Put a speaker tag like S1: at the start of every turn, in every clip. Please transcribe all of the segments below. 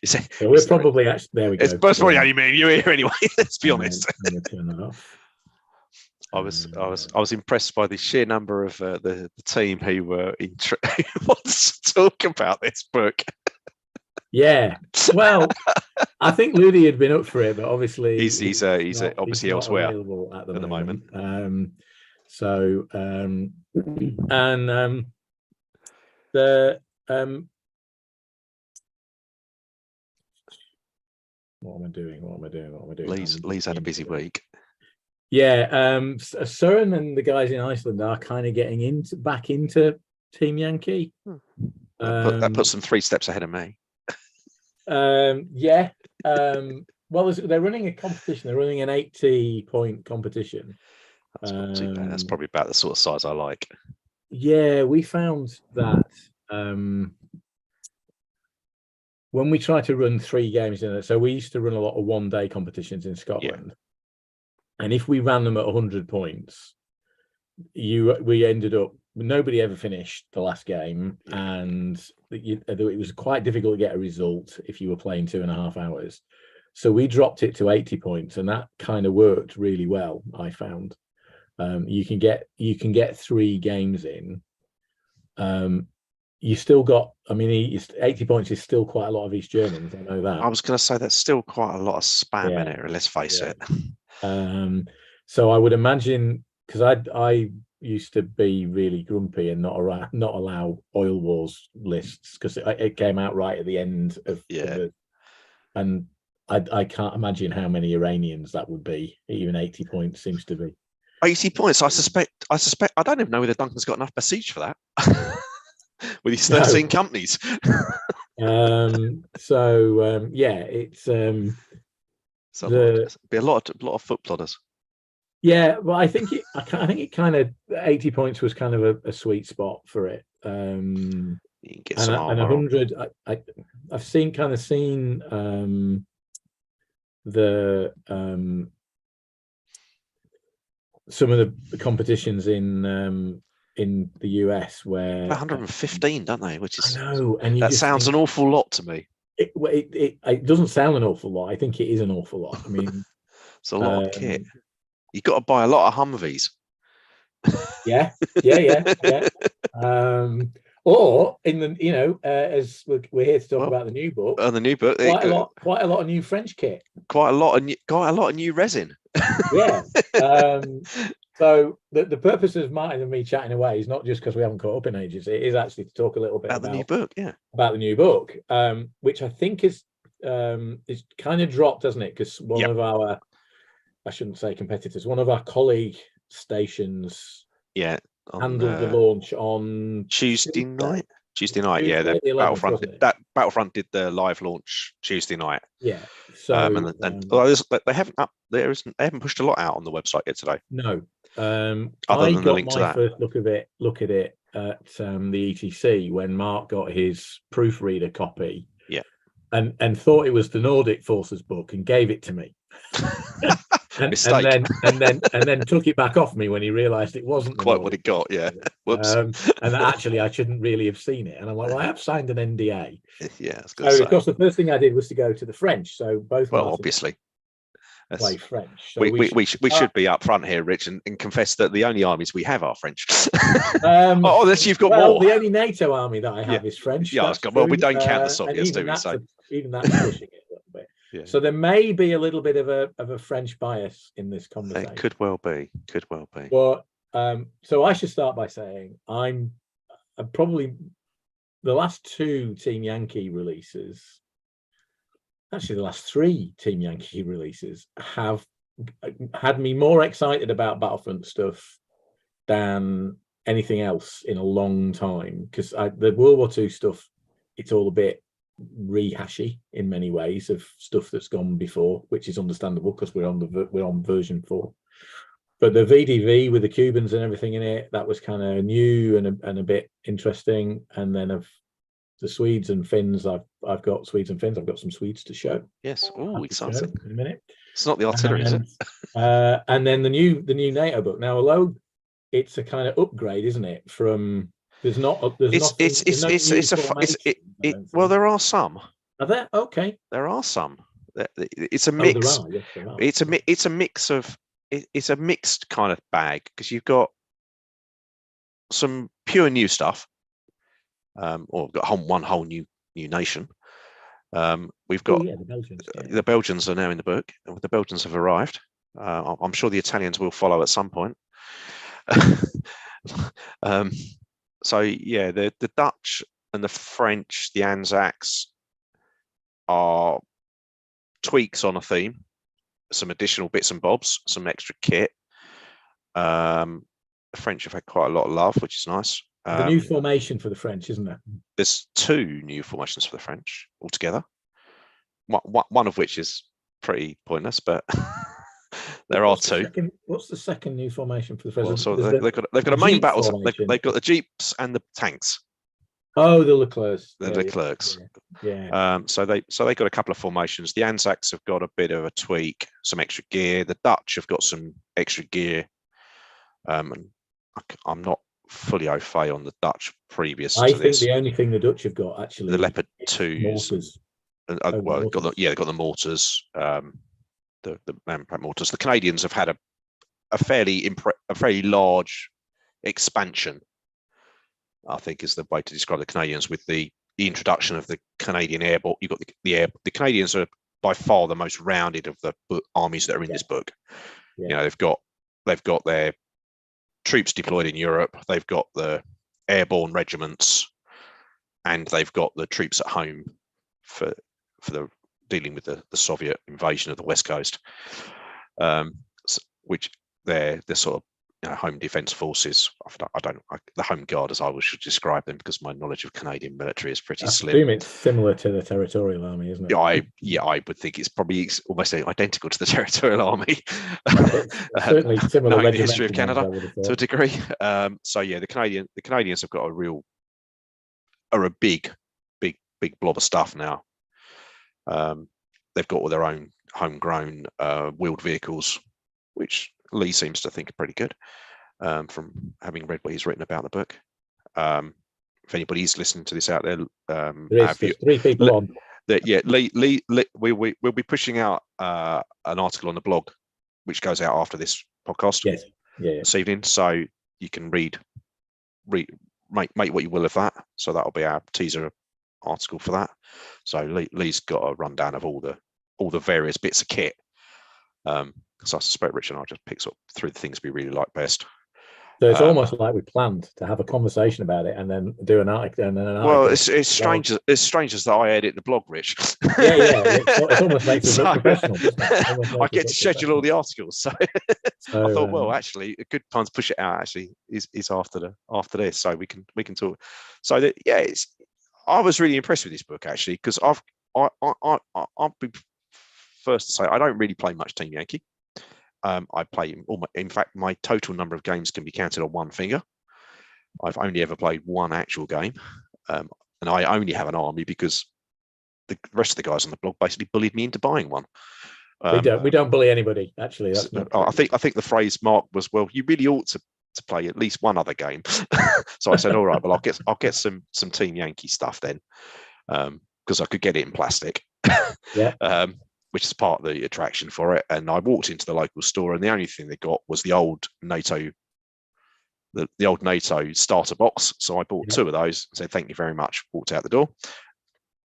S1: So we're probably actually there. We go.
S2: That's probably how you mean you here anyway. Let's be honest.
S1: I'm gonna turn that off.
S2: I was impressed by the sheer number of the team who were who wants to talk about this book.
S1: Yeah, well, I think Ludi had been up for it, but obviously
S2: he's obviously elsewhere
S1: available at the moment. What am I doing?
S2: Lee's had a busy week.
S1: Yeah, Søren and the guys in Iceland are kind of getting back into Team Yankee.
S2: That puts them 3 steps ahead of me.
S1: Yeah. Well, they're running a competition. They're running an 80-point competition.
S2: That's not too bad. That's probably about the sort of size I like.
S1: Yeah, we found that when we try to run 3 games in it, so we used to run a lot of one-day competitions in Scotland. Yeah. And if we ran them at 100 points, we ended up, nobody ever finished the last game, and it was quite difficult to get a result if you were playing 2.5 hours. So we dropped it to 80 points, and that kind of worked really well, I found. You can get 3 games in. You still got, 80 points is still quite a lot of East Germans. I know that.
S2: I was going to say that's still quite a lot of spam in it, let's face it.
S1: So I would imagine, because I used to be really grumpy and not allow Oil Wars lists, because it came out right at the end of and I can't imagine how many Iranians that would be. Even 80 points seems to be
S2: 80 points. I suspect I don't even know whether Duncan's got enough prestige for that. With his 13 companies.
S1: It's
S2: be a lot of foot plodders.
S1: Yeah, well, I think it kind of 80 points was kind of a sweet spot for it. You
S2: can get some
S1: and 100. I've seen some of the competitions in the US where
S2: 115, don't they? Which is,
S1: I know, and
S2: that sounds an awful lot to me.
S1: It doesn't sound an awful lot. I think it is an awful lot. I mean,
S2: it's a lot of kit. You've got to buy a lot of Humvees.
S1: Yeah. Or in the, as we're here to talk about the new book.
S2: The new book,
S1: quite a lot of new French kit.
S2: Quite a lot of new resin.
S1: Yeah. So the purpose of Martin and me chatting away is not just because we haven't caught up in ages. It is actually to talk a little bit
S2: about the new book,
S1: about the new book, which I think is kind of dropped, hasn't it? Because one of our, I shouldn't say competitors, one of our colleague stations, handled the launch on
S2: Tuesday night. Battlefront did the live launch Tuesday night.
S1: Yeah.
S2: So they haven't pushed a lot out on the website yet today.
S1: No.
S2: Other than the link to that.
S1: First look at it at the ETC when Mark got his proofreader copy.
S2: Yeah.
S1: And thought it was the Nordic Forces book and gave it to me. and then took it back off me when he realised it wasn't
S2: quite what it got. Yeah. Whoops.
S1: And actually, I shouldn't really have seen it. And I'm like, well, I have signed an NDA.
S2: Yeah.
S1: So of course, the first thing I did was to go to the French. So both.
S2: Well, obviously.
S1: Play French. So
S2: we should be up front here, Rich, and confess that the only armies we have are French. Unless you've got more.
S1: The only NATO army that I have is French.
S2: Yeah, we don't count the Soviets, do we?
S1: Even that's pushing it a little bit. Yeah. So there may be a little bit of a French bias in this conversation.
S2: It could well be.
S1: But so I should start by saying I'm probably the last 2 Team Yankee releases. Actually, the last 3 Team Yankee releases have had me more excited about Battlefront stuff than anything else in a long time. Because the World War II stuff, it's all a bit rehashy in many ways of stuff that's gone before, which is understandable because we're on version 4. But the VDV with the Cubans and everything in it, that was kind of new and a bit interesting. And then of the Swedes and Finns, I've got Swedes and Finns. I've got some Swedes to show.
S2: Yes. Oh, exciting!
S1: In a minute.
S2: It's not the artillery, is it?
S1: And then the new NATO book. Now, although it's a kind of upgrade, isn't it? From well, there are some. Are there? Okay.
S2: There are some. It's a
S1: Oh,
S2: mix.
S1: there are. Yes, there are.
S2: It's a mix of. It's a mixed kind of bag because you've got some pure new stuff, or we've got one whole new nation. We've got
S1: the Belgians. Yeah.
S2: The Belgians are now in the book. The Belgians have arrived. I'm sure the Italians will follow at some point. So yeah, the Dutch and the French, the Anzacs, are tweaks on a theme, some additional bits and bobs, some extra kit. The French have had quite a lot of love, which is nice.
S1: The new formation for the French, isn't there?
S2: There's 2 new formations for the French altogether. One of which is pretty pointless, but there are 2.
S1: What's the second new formation for the French?
S2: Well, so they've got a main battle. They've got the jeeps and the tanks.
S1: Oh, the Leclercs.
S2: The Leclercs.
S1: Yeah.
S2: So they got a couple of formations. The Anzacs have got a bit of a tweak, some extra gear. The Dutch have got some extra gear. And I'm not fully au fait on the Dutch previous to this.
S1: I think the only thing the Dutch have got actually
S2: the Leopard 2s.
S1: Mortars.
S2: Well, they've got the mortars. The man-pack mortars. The Canadians have had a fairly large expansion, I think is the way to describe the Canadians, with the introduction of the Canadian airborne. You've got the Canadians are by far the most rounded of the armies that are in this book. Yeah. You know, they've got their troops deployed in Europe, they've got the airborne regiments, and they've got the troops at home for the dealing with the Soviet invasion of the West Coast, which they're sort of home defense forces. The Home Guard, as I should describe them, because my knowledge of Canadian military is pretty slim. I assume
S1: it's similar to the Territorial Army, isn't it?
S2: I would think it's probably almost identical to the Territorial Army.
S1: Certainly similar.
S2: Knowing the history of Canada to a degree. So yeah, the Canadians have got a big blob of stuff now. They've got all their own homegrown wheeled vehicles, which Lee seems to think are pretty good, from having read what he's written about the book. If anybody's listening to this out there,
S1: there's 3 people on.
S2: Lee, we'll be pushing out an article on the blog, which goes out after this podcast.
S1: Yes.
S2: This evening, so you can make what you will of that. So that'll be our teaser article for that. So Lee's got a rundown of all the various bits of kit. So I suspect Rich and I just picked up 3 things we really like best.
S1: So it's almost like we planned to have a conversation about it and then do an article.
S2: Well, it's strange. It's strange as that I edit the blog, Rich.
S1: Yeah. It almost makes it look professional.
S2: I get to schedule all the articles, so I thought, well, actually, a good time to push it out actually is after this, so we can talk. So I was really impressed with this book actually, because I'll be first to say I don't really play much Team Yankee. I play in fact, my total number of games can be counted on one finger. I've only ever played one actual game, and I only have an army because the rest of the guys on the blog basically bullied me into buying one.
S1: We don't bully anybody. Actually, that's not
S2: I think the phrase Mark was, well, you really ought to play at least one other game. So I said, all right, well, I'll get some Team Yankee stuff then, because I could get it in plastic.
S1: Yeah.
S2: Which is part of the attraction for it. And I walked into the local store, and the only thing they got was the old NATO, the old NATO starter box. So I bought 2 of those and said, thank you very much. Walked out the door.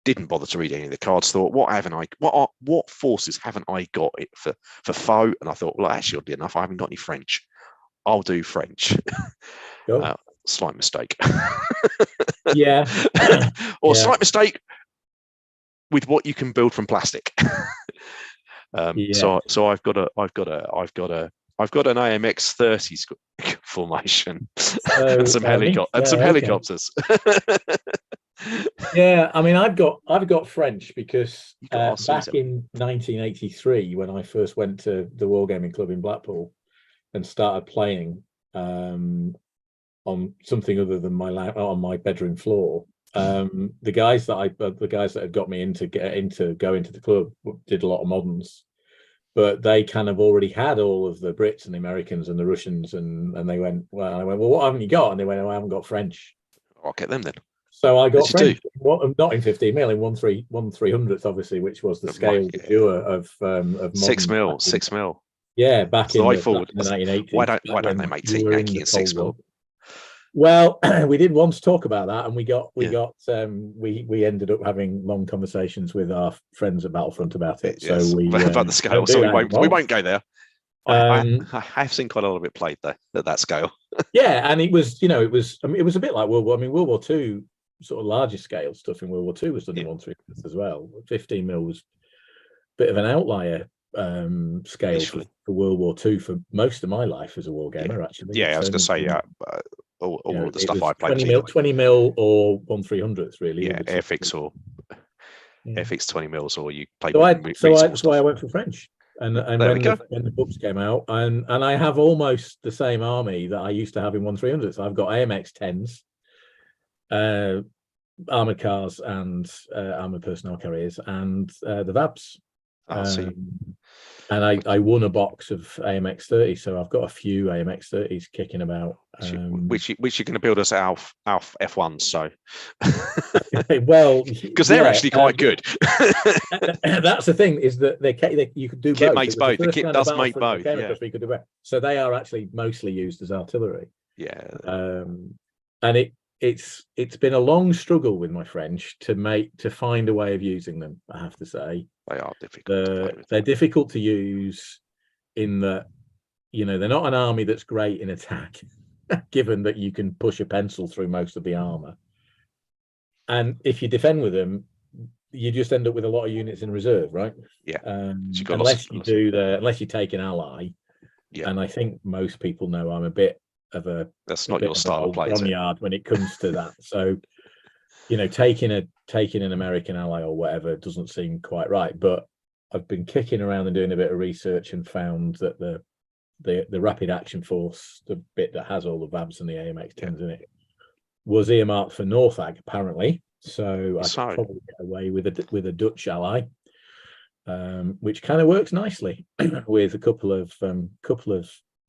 S2: Didn't bother to read any of the cards. Thought, what forces haven't I got it for foe? And I thought, well, actually, oddly enough, I haven't got any French. I'll do French. Slight mistake.
S1: Yeah.
S2: Slight mistake with what you can build from plastic. So I've got an AMX 30 formation and some helicopters.
S1: Yeah, I mean, I've got French because back in 1983, when I first went to the Wargaming Club in Blackpool and started playing on something other than on my bedroom floor, the guys that had got me into go into the club did a lot of moderns, but they kind of already had all of the Brits and the Americans and the Russians, and they went, well, I went, well, what haven't you got? And they went, oh, I haven't got French.
S2: I'll get them then.
S1: So I got
S2: As you do.
S1: French, not in 15 mil, in 1/300th, obviously, which was the scale
S2: Yeah.
S1: of modern.
S2: 6 mil, 6 mil.
S1: Yeah,
S2: It's the way forward.
S1: back in the 1980s.
S2: Why don't they make
S1: You
S2: Team
S1: were in
S2: Yankee
S1: the
S2: in 6
S1: Cold
S2: mil?
S1: War. Well, we did once talk about that, and we
S2: Yeah.
S1: ended up having long conversations with our friends at Battlefront about it.
S2: Yes,
S1: So we
S2: about the scale. So we won't go there. I have seen quite a lot of it played though at that scale.
S1: Yeah, and it was, I mean, it was a bit like World War. I mean, World War II, sort of larger scale stuff in World War II was done in 1/300th as well. 15 mil was a bit of an outlier scale for World War II for most of my life as a war gamer. Actually,
S2: I was going to say, all of the stuff I played
S1: 20 mil or 1/300th really.
S2: Yeah, Airfix or Airfix 20 mils, or you played.
S1: That's why I went for French. And
S2: when
S1: the books came out, and I have almost the same army that I used to have in 1/300th. I've got AMX 10s, armored cars, and armored personnel carriers, and the VABs. And I won a box of AMX 30, so I've got a few AMX 30s kicking about.
S2: Which you're going to build us Alf F1s, so
S1: well,
S2: because they're actually quite good.
S1: That's the thing, is that you could do
S2: kit
S1: both.
S2: Makes both. The kit does make both.
S1: Yeah. We could do both. So they are actually mostly used as artillery.
S2: Yeah.
S1: And it's been a long struggle with my French to find a way of using them. I have to say
S2: they are difficult.
S1: They're difficult to use in that, they're not an army that's great in attack, given that you can push a pencil through most of the armor. And if you defend with them, you just end up with a lot of units in reserve, right?
S2: Yeah.
S1: Unless you take an ally. Yeah. And I think most people know I'm a bit of a
S2: that's not your style of play,
S1: yard when it comes to that. So, taking an American ally or whatever doesn't seem quite right. But I've been kicking around and doing a bit of research and found that the rapid action force, the bit that has all the VABs and the AMX 10s in it, was earmarked for Northag apparently. So I could probably get away with a Dutch ally, which kind of works nicely with a couple of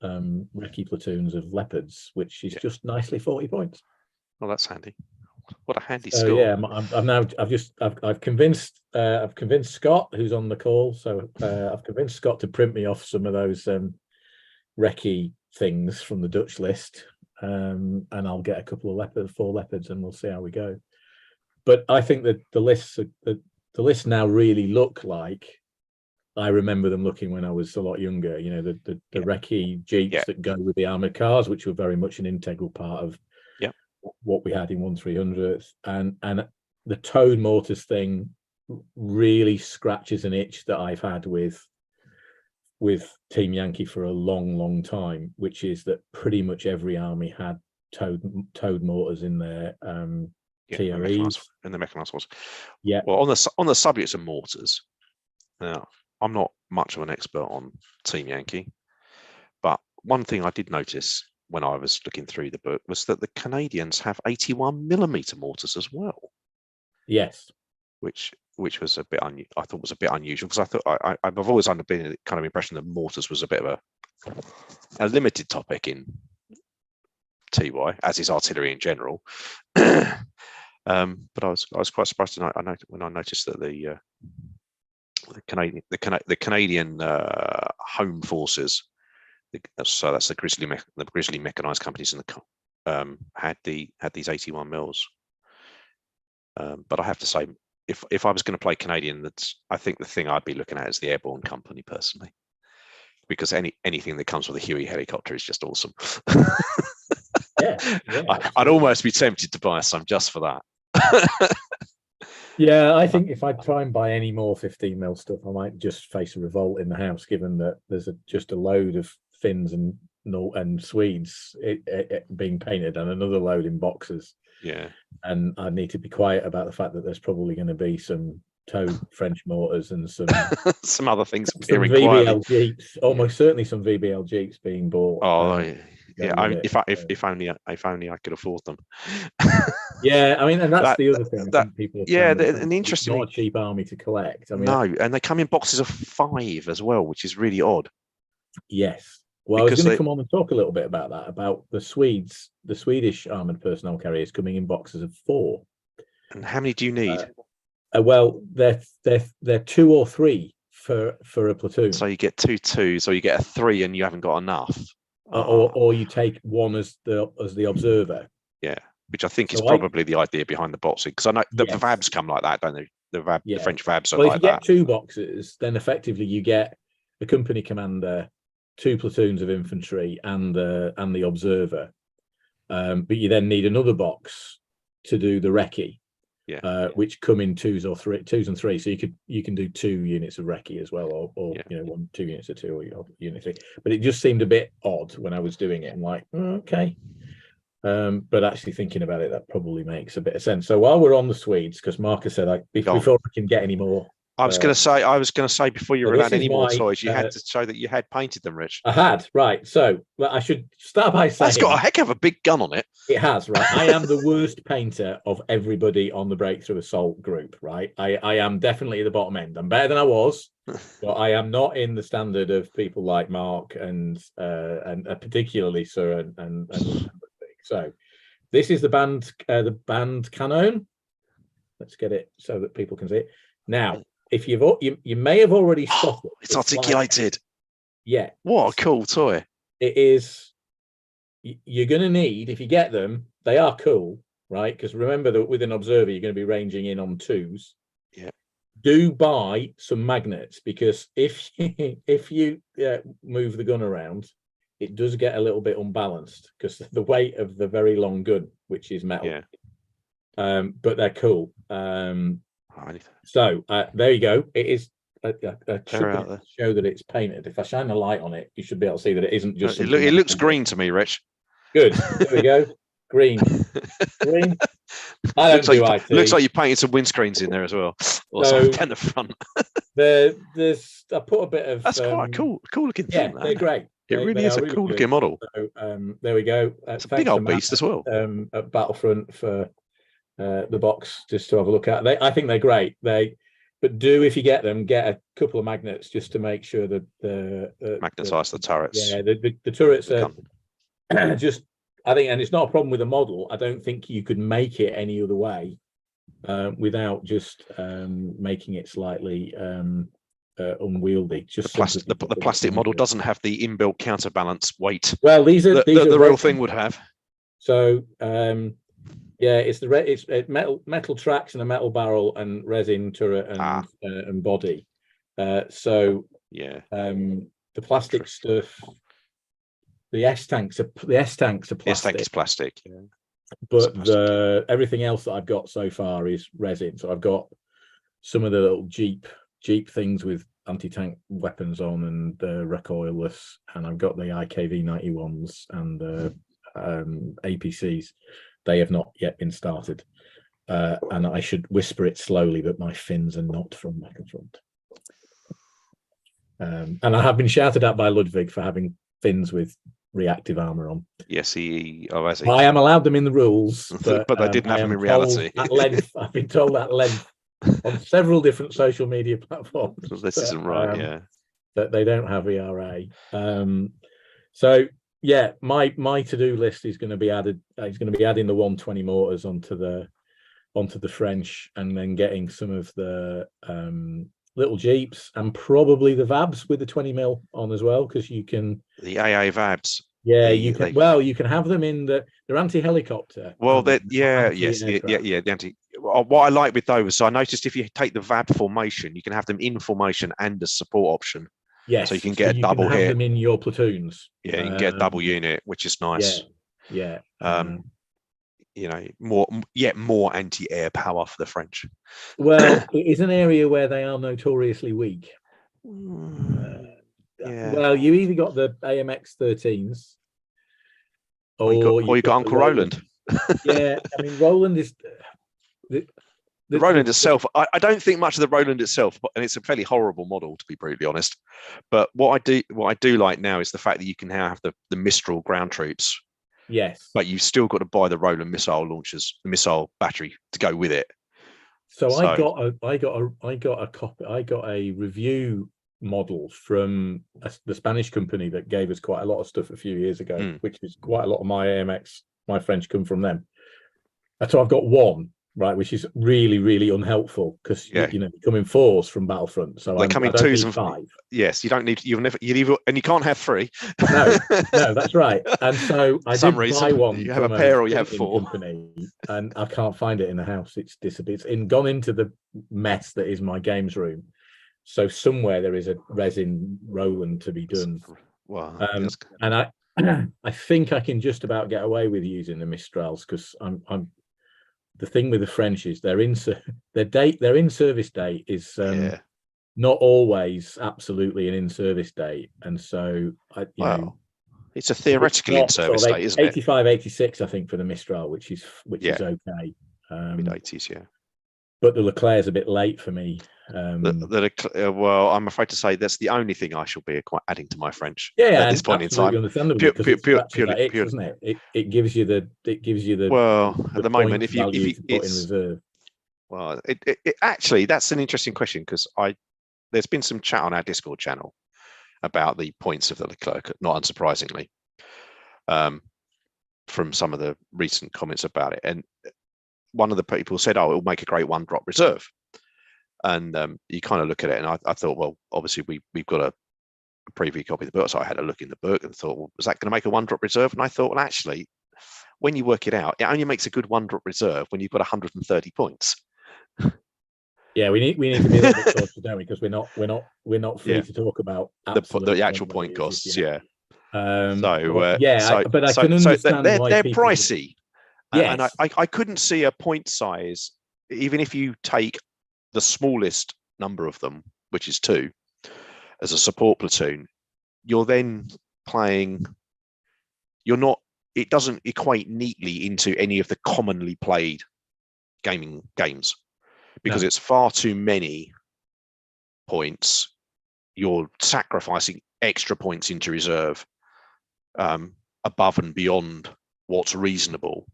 S1: recce platoons of leopards, which is just nicely 40 points.
S2: Well, that's handy. What a handy score!
S1: Yeah, I've convinced Scott, who's on the call. So I've convinced Scott to print me off some of those recce things from the Dutch list, and I'll get a couple of 4 leopards, and we'll see how we go. But I think that the lists now really look like I remember them looking when I was a lot younger. The recce jeeps that go with the armored cars, which were very much an integral part of what we had in 1/300th, and the towed mortars thing really scratches an itch that I've had with Team Yankee for a long time, which is that pretty much every army had towed mortars in their TREs
S2: and the mechanized ones.
S1: Yeah.
S2: Well, on the subject of mortars, now I'm not much of an expert on Team Yankee, but one thing I did notice when I was looking through the book was that the Canadians have 81mm mortars as well.
S1: Yes.
S2: Which was a bit I thought was a bit unusual, because I thought I've always been the kind of impression that mortars was a bit of a limited topic in TY, as is artillery in general. But I was quite surprised when I noticed that the Canadian home forces, so that's the Grizzly mechanized companies in the had these 81 mils. But I have to say, if I was going to play Canadian, I think the thing I'd be looking at is the airborne company personally, because anything that comes with a Huey helicopter is just awesome. I'd almost be tempted to buy some just for that.
S1: Yeah, I think if I try and buy any more 15 mil stuff, I might just face a revolt in the house, given that there's just a load of Finns and Swedes being painted and another load in boxes.
S2: Yeah,
S1: and I need to be quiet about the fact that there's probably going to be some towed French mortars and
S2: some other things, some
S1: VBL jeeps, almost certainly some VBL jeeps being bought.
S2: Oh yeah, if only I could afford them.
S1: Yeah, I mean, and that's the other thing. I think people
S2: an interesting,
S1: not a cheap army to collect. I mean,
S2: no, and they come in boxes of 5 as well, which is really odd.
S1: Yes. Well, I was going to come on and talk a little bit about that, about the Swedish armored personnel carriers coming in boxes of 4.
S2: And how many do you need?
S1: Well, they're 2 or 3 for a platoon.
S2: So you get 2 2s, or you get a 3 and you haven't got enough.
S1: Or you take one as the observer.
S2: Yeah, which I think
S1: So
S2: is probably the idea behind the boxing, because I know the
S1: Yes.
S2: VABs come like that, don't they? The French VABs are
S1: Well,
S2: like
S1: if you
S2: that.
S1: get 2 boxes, then effectively you get the company commander, 2 platoons of infantry, and the observer. But you then need another box to do the recce, which come in 2s and 3. So you can do 2 units of recce as well, or 2 units of 2 or unit 3. But it just seemed a bit odd when I was doing it. I'm like, okay. But actually thinking about it, that probably makes a bit of sense. So while we're on the Swedes, because Marcus said before I can get any more.
S2: I was going to say before you were allowed any more toys, you had to show that you had painted them, Rich.
S1: I had, right. So I should start by saying
S2: that's got a heck of a big gun on it.
S1: It has, right. I am the worst painter of everybody on the Breakthrough Assault group, right. I am definitely at the bottom end. I'm better than I was, but I am not in the standard of people like Mark and particularly Sir and so this is the band canon. Let's get it so that people can see it now. If you may have already spotted
S2: it's articulated.
S1: Yeah,
S2: what a cool toy
S1: it is. You're going to need, if you get them, they are cool, right? Because remember that with an observer you're going to be ranging in on 2s.
S2: Yeah,
S1: do buy some magnets, because if you move the gun around, it does get a little bit unbalanced because the weight of the very long gun, which is metal.
S2: Yeah.
S1: But they're cool. So there you go. It is show that it's painted. If I shine a light on it, you should be able to see that it isn't just.
S2: It looks green to me, Rich.
S1: Good. There we go. Green. I don't do IT.
S2: Looks like you painted some windscreens in there as well, or something down the front.
S1: There's I put a bit of.
S2: That's quite cool looking thing.
S1: Yeah, they're great.
S2: It really is a cool looking model.
S1: So, there we go.
S2: It's a big old beast as well.
S1: At Battlefront for the box just to have a look at. I think they're great. But if you get them, get a couple of magnets just to make sure that
S2: magnetize the turrets.
S1: Yeah, the turrets are just. I think, and it's not a problem with the model. I don't think you could make it any other way without just making it slightly unwieldy. Just
S2: the plastic model doesn't have the inbuilt counterbalance weight.
S1: Well, these are
S2: the real thing would have.
S1: So it's metal tracks and a metal barrel and resin turret and body. The plastic stuff. The S tanks are plastic.
S2: The S tank is plastic. Yeah.
S1: But everything else that I've got so far is resin. So I've got some of the little Jeep things with anti-tank weapons on and recoilless, and I've got the IKV 91s and APCs. They have not yet been started, and I should whisper it slowly, but my fins are not from Battlefront. And I have been shouted at by Ludwig for having fins with reactive armor on.
S2: Yes, he.
S1: I am allowed them in the rules, but
S2: they didn't have them in reality.
S1: At length, I've been told at length on several different social media platforms.
S2: This isn't right, yeah.
S1: That they don't have ERA. So yeah, my to-do list is going to be added. He's going to be adding the 120 mortars onto the French, and then getting some of the little Jeeps and probably the VABs with the 20mm on as well, because you can
S2: the AA VABs.
S1: Yeah, you can. Well, you can have them in they're anti-helicopter.
S2: Well, the anti. What I like with those, so I noticed if you take the VAB formation, you can have them in formation and as support option.
S1: Yes,
S2: so you can get a double hit.
S1: Have them in your platoons.
S2: Yeah, you can get a double unit, which is nice.
S1: Yeah.
S2: More anti-air power for the French.
S1: Well, it is an area where they are notoriously weak. Well, you either got the AMX 13s
S2: or you got Uncle Roland.
S1: Yeah, I mean, Roland is
S2: the Roland itself. I don't think much of the Roland itself, and it's a fairly horrible model, to be brutally honest. But what I do like now is the fact that you can now have the Mistral ground troops.
S1: Yes,
S2: but you've still got to buy the Roland missile launchers, the missile battery to go with it.
S1: So I got a review model from the Spanish company that gave us quite a lot of stuff a few years ago, which is quite a lot of my AMX, my French come from them. So I've got one, Right, which is really, really unhelpful because
S2: Yeah.
S1: you come in fours from Battlefront, so
S2: They come
S1: I
S2: in
S1: don't
S2: twos
S1: need
S2: and
S1: five.
S2: yes, you don't need. You'll never. You even and you can't have three.
S1: No, no, that's right. And so
S2: For
S1: I
S2: some
S1: did buy
S2: reason,
S1: one
S2: you have a
S1: from a
S2: pair or you have
S1: printing
S2: four.
S1: company, and I can't find it in the house. It's disappeared. It's gone into the mess that is my games room. So somewhere there is a resin Roland to be done.
S2: Well,
S1: And I I think I can just about get away with using the Mistrals because I'm the thing with the French is their in-service date is
S2: yeah.
S1: not always absolutely an in-service date, and so
S2: Well, it's a theoretical in-service
S1: sort of
S2: date, isn't it?
S1: 85, 86, I think, for the Mistral, which is okay.
S2: Mid-80s, yeah.
S1: But the Leclerc's a bit late for me.
S2: Well, I'm afraid to say that's the only thing I shall be adding to my French
S1: Yeah,
S2: at this point in time.
S1: Understandably, because it scratches that itch, doesn't it? It gives you the
S2: well, at the moment, if you
S1: to put in reserve.
S2: Well, it actually, that's an interesting question because there's been some chat on our Discord channel about the points of the Leclerc, not unsurprisingly, from some of the recent comments about it. And one of the people said, "Oh, it'll make a great one-drop reserve." And you kind of look at it, and I thought, well, obviously we've got a preview copy of the book, so I had a look in the book and thought, well, was that going to make a one-drop reserve? And I thought, well, actually, when you work it out, it only makes a good one-drop reserve when you've got 130 points.
S1: Yeah, we need to be a little bit cautious, don't we? Because we're not free to talk about
S2: the actual point costs. Yeah.
S1: But I can understand
S2: they're
S1: why
S2: pricey.
S1: Yes.
S2: And I couldn't see a point size, even if you take the smallest number of them, which is 2, as a support platoon, you're then playing. It doesn't equate neatly into any of the commonly played gaming games because it's far too many points. You're sacrificing extra points into reserve above and beyond what's reasonable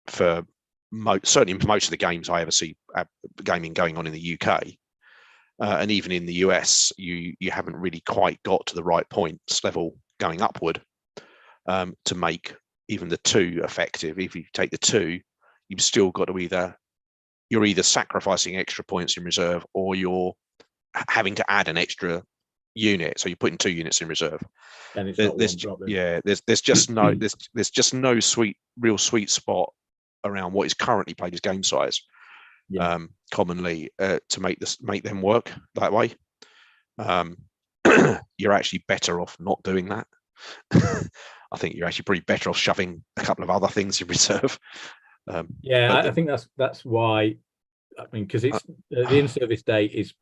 S2: for certainly most of the games I ever see gaming going on in the UK. And even in the US, you haven't really quite got to the right points level going upward to make even the 2 effective. If you take the 2, you've still got to you're either sacrificing extra points in reserve or you're having to add an extra unit. So you're putting 2 units in reserve.
S1: And it's not one drop.
S2: There's just no there's just no real sweet spot around what is currently played as game size. Commonly to make them work that way. You're actually better off not doing that. I think you're actually pretty better off shoving a couple of other things in reserve.
S1: I think that's why. I mean, because it's the in-service date is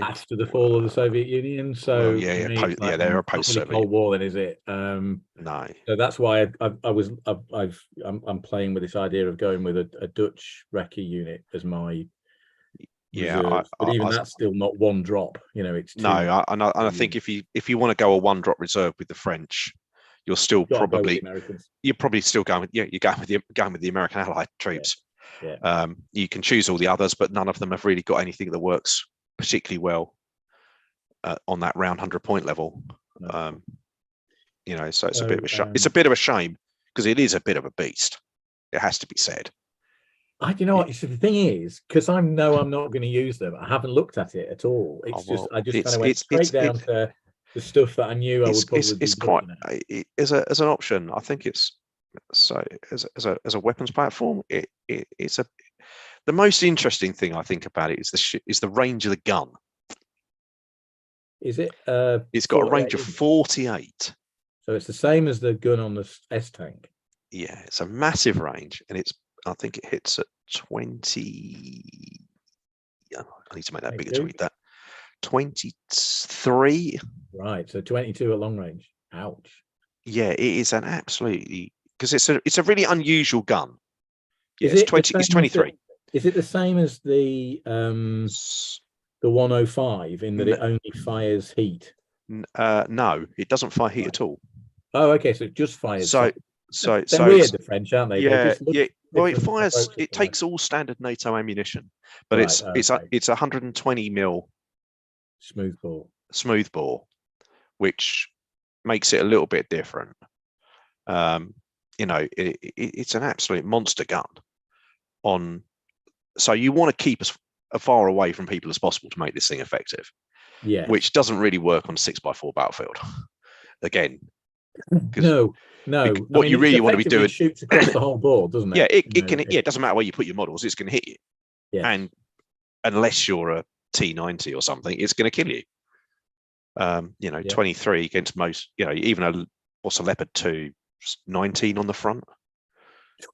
S1: after the fall of the Soviet Union, so
S2: they're a post-Soviet
S1: Cold War, then, is it?
S2: No.
S1: So that's why I'm playing with this idea of going with a Dutch recce unit as my reserve. But even that's still not one drop. It's 2.
S2: I think if you want to go a one-drop reserve with the French, you're still probably still going with you're going with the American Allied troops.
S1: Yeah.
S2: You can choose all the others, but none of them have really got anything that works particularly well on that round 100-point level. So it's a bit of a shame. It's a bit of a shame because it is a bit of a beast. It has to be said.
S1: I don't know what the thing is, because I'm not going to use them. I haven't looked at it at all. I just kind of went straight down to the stuff that I knew I would probably be looking at.
S2: As an option. I think it's so as a weapons platform. It's the most interesting thing I think about it is the range of the gun.
S1: Is it?
S2: It's got a range of 48.
S1: So it's the same as the gun on the S tank.
S2: Yeah, it's a massive range, and I think it hits at 20. I need to make that bigger to read that. 23.
S1: Right, so 22 at long range. Ouch.
S2: Yeah, it is an absolutely, because it's a really unusual gun.
S1: Yeah, it's 23. Is it the same as the 105 in that it only fires heat?
S2: No, it doesn't fire heat at all.
S1: Oh, okay, so it just fires.
S2: So
S1: they're weird, the French, aren't they?
S2: Yeah. Well, it fires. It takes all standard NATO ammunition, but it's 120 mil smooth bore, which makes it a little bit different. it's an absolute monster gun. So you want to keep as far away from people as possible to make this thing effective.
S1: Yes.
S2: Which doesn't really work on a 6x4 battlefield. Again,
S1: no.
S2: What you really want to be doing,
S1: it shoots across the whole board, doesn't it?
S2: Yeah, it can. Yeah, it doesn't matter where you put your models; it's going to hit you.
S1: Yes.
S2: And unless you're a T90 or something, it's going to kill you. 23 against most. Even what's a Leopard 2, 19 on the front.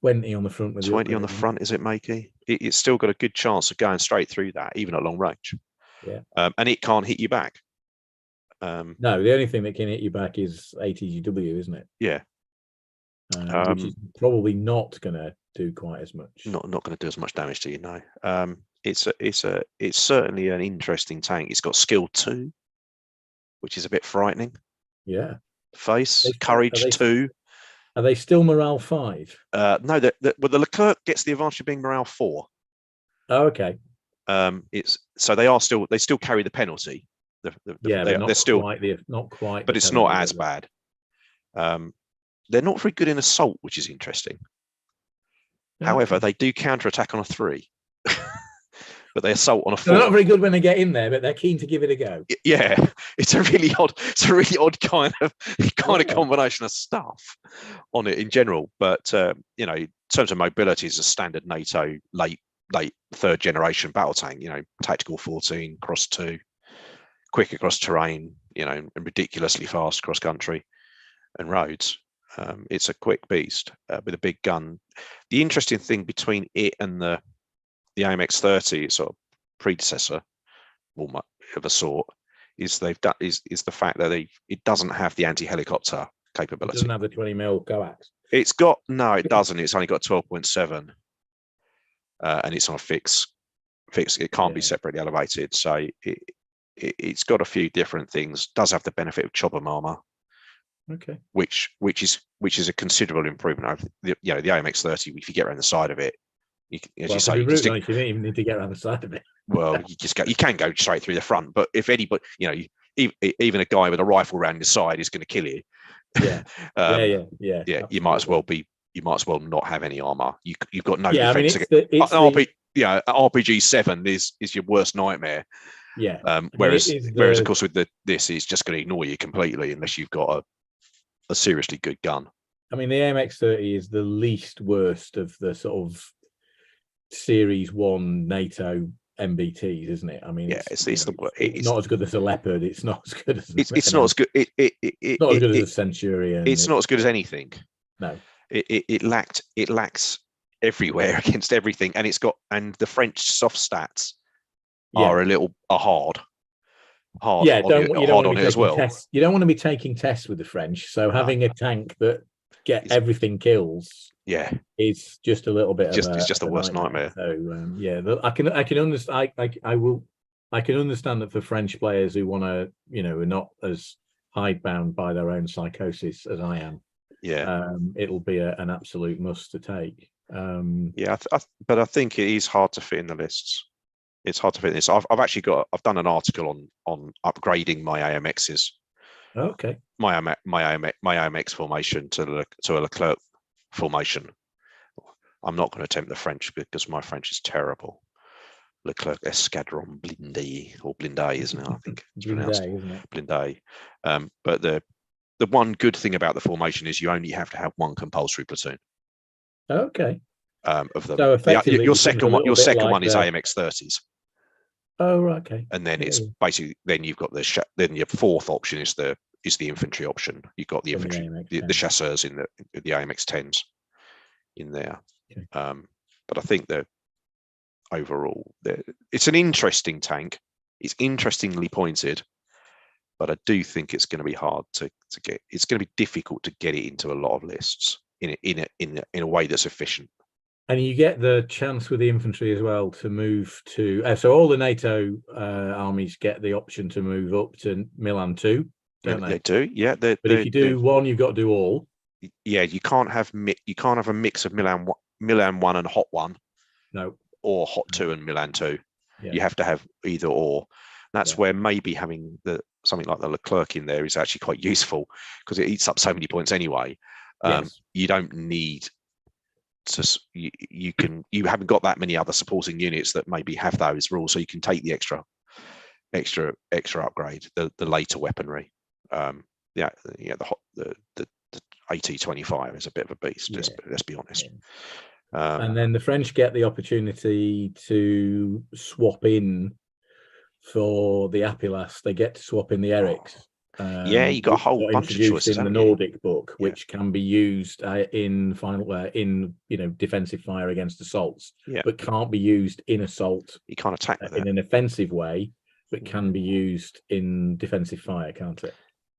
S1: 20 on the front. With
S2: 20 on the front, is it, Makey? It's still got a good chance of going straight through that, even at long range.
S1: Yeah.
S2: And it can't hit you back.
S1: No, the only thing that can hit you back is ATGW, isn't it?
S2: Yeah.
S1: Which is probably not going to do quite as much.
S2: Not going to do as much damage to you, no. It's certainly an interesting tank. It's got skill 2, which is a bit frightening.
S1: Yeah.
S2: Face, courage 2.
S1: Are they still morale 5?
S2: No, the Leclerc gets the advantage of being morale 4.
S1: Oh, okay.
S2: They still carry the penalty. They're still
S1: not quite,
S2: but it's not as bad. They're not very good in assault, which is interesting. Okay. However, they do counterattack on a 3, but they assault on a 4.
S1: They're not very good when they get in there, but they're keen to give it a go.
S2: Yeah, it's a really odd kind of combination of stuff on it in general. But in terms of mobility, it's a standard NATO late 3rd generation battle tank. Tactical 14, cross 2, quick across terrain. And ridiculously fast cross country and roads. It's a quick beast with a big gun. The interesting thing between it and the AMX-30, sort of predecessor, of a sort, is the fact that it doesn't have the anti-helicopter capability.
S1: It doesn't have the 20mm coax.
S2: It doesn't. It's only got 12.7, and it's on a fix. It can't be separately elevated, so it's got a few different things. Does have the benefit of chopper armor.
S1: Okay.
S2: Which is a considerable improvement over the AMX-30. If you get around the side of it, you don't
S1: even need to get around the side of it.
S2: Well, you can go straight through the front, but if anybody, even a guy with a rifle around the side is going to kill you.
S1: Yeah.
S2: Yeah. You might as well not have any armor. You've got no
S1: defense.
S2: RPG 7 is your worst nightmare.
S1: Yeah.
S2: Whereas of course with this is just going to ignore you completely unless you've got a seriously good gun.
S1: I mean, the AMX-30 is the least worst of the sort of Series 1 NATO MBTs, isn't it? I mean,
S2: it's
S1: not as good as a Leopard. It's not as good as
S2: it's not as good. It's
S1: not as good as a Centurion.
S2: It's not as good as anything.
S1: No,
S2: it lacks everywhere against everything, and the French soft stats are hard.
S1: Yeah, you don't want to be
S2: as well.
S1: You don't want to be taking tests with the French. So having a tank that everything kills, is just a little bit.
S2: It's just the worst nightmare.
S1: So I can understand. I can understand that for French players who want to, are not as hidebound by their own psychosis as I am.
S2: Yeah,
S1: it'll be an absolute must to take.
S2: But I think it is hard to fit in the lists. It's hard to fit in this. I've done an article on upgrading my AMXs.
S1: Okay.
S2: My AMX formation to a Leclerc formation. I'm not going to attempt the French because my French is terrible. Leclerc Escadron Blindé or Blindé, isn't it? I think it's pronounced Blindé. But the one good thing about the formation is you only have to have one compulsory platoon.
S1: Okay.
S2: Of them.
S1: So effectively,
S2: your second one is AMX 30s.
S1: Oh, right, okay.
S2: And then it's basically you've got then your fourth option is the infantry option. You've got the infantry, the chasseurs in the AMX 10s in there. Okay. But I think that overall, it's an interesting tank. It's interestingly pointed, but I do think it's going to be hard to get. It's going to be difficult to get it into a lot of lists in a way that's efficient.
S1: And you get the chance with the infantry as well to move to. So all the NATO armies get the option to move up to Milan 2, don't they?
S2: They do, yeah.
S1: But if you do one, you've got to do all.
S2: Yeah, you can't have a mix of Milan 1 and Hot 1.
S1: No.
S2: Or Hot 2 and Milan 2.
S1: Yeah.
S2: You have to have either or. That's where maybe having something like the Leclerc in there is actually quite useful because it eats up so many points anyway.
S1: Yes.
S2: You don't need to. You haven't got that many other supporting units that maybe have those rules, so you can take the extra upgrade, the later weaponry. The AT-25 is a bit of a beast.
S1: Yeah.
S2: Let's be honest.
S1: And then the French get the opportunity to swap in for the Apilas. They get to swap in the Erics.
S2: You got a whole bunch of choices
S1: in the Nordic book, which can be used in defensive fire against assaults, but can't be used in assault.
S2: You can't attack
S1: in an offensive way, but can be used in defensive fire, can't it?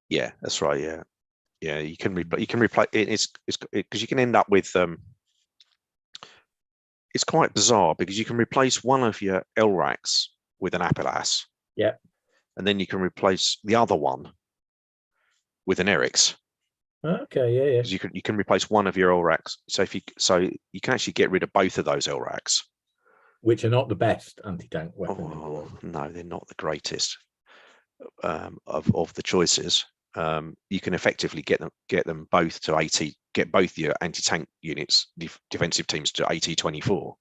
S2: Yeah, that's right. Yeah. You can replace it. It's because you can end up with It's quite bizarre because you can replace one of your LRACs with an Apilas.
S1: Yeah.
S2: And then you can replace the other one with an Eric's.
S1: Okay, yeah.
S2: Because you can replace one of your LRACs. So you can actually get rid of both of those LRACs.
S1: Which are not the best anti-tank weapon in the world.
S2: No, they're not the greatest of the choices. You can effectively get them both to AT, get both your anti-tank units, defensive teams to AT-24.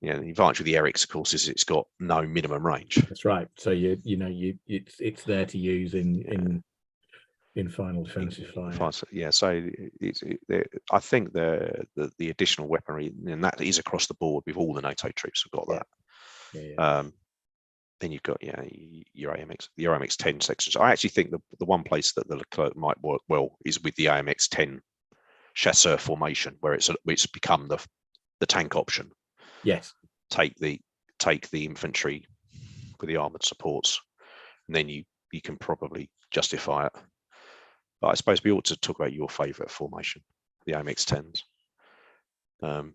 S2: The advantage with the Eric's, of course, is it's got no minimum range.
S1: That's right. So it's there to use in final defensive fire.
S2: Yeah. So I think the additional weaponry, and that is across the board with all the NATO troops have got that.
S1: Yeah.
S2: Then you've got your AMX, the AMX 10 sections. I actually think the one place that the Leclerc might work well is with the AMX 10 chasseur formation, where it's become the tank option.
S1: Yes.
S2: Take the infantry with the armored supports, and then you can probably justify it. But I suppose we ought to talk about your favourite formation, the AMX 10s.
S1: So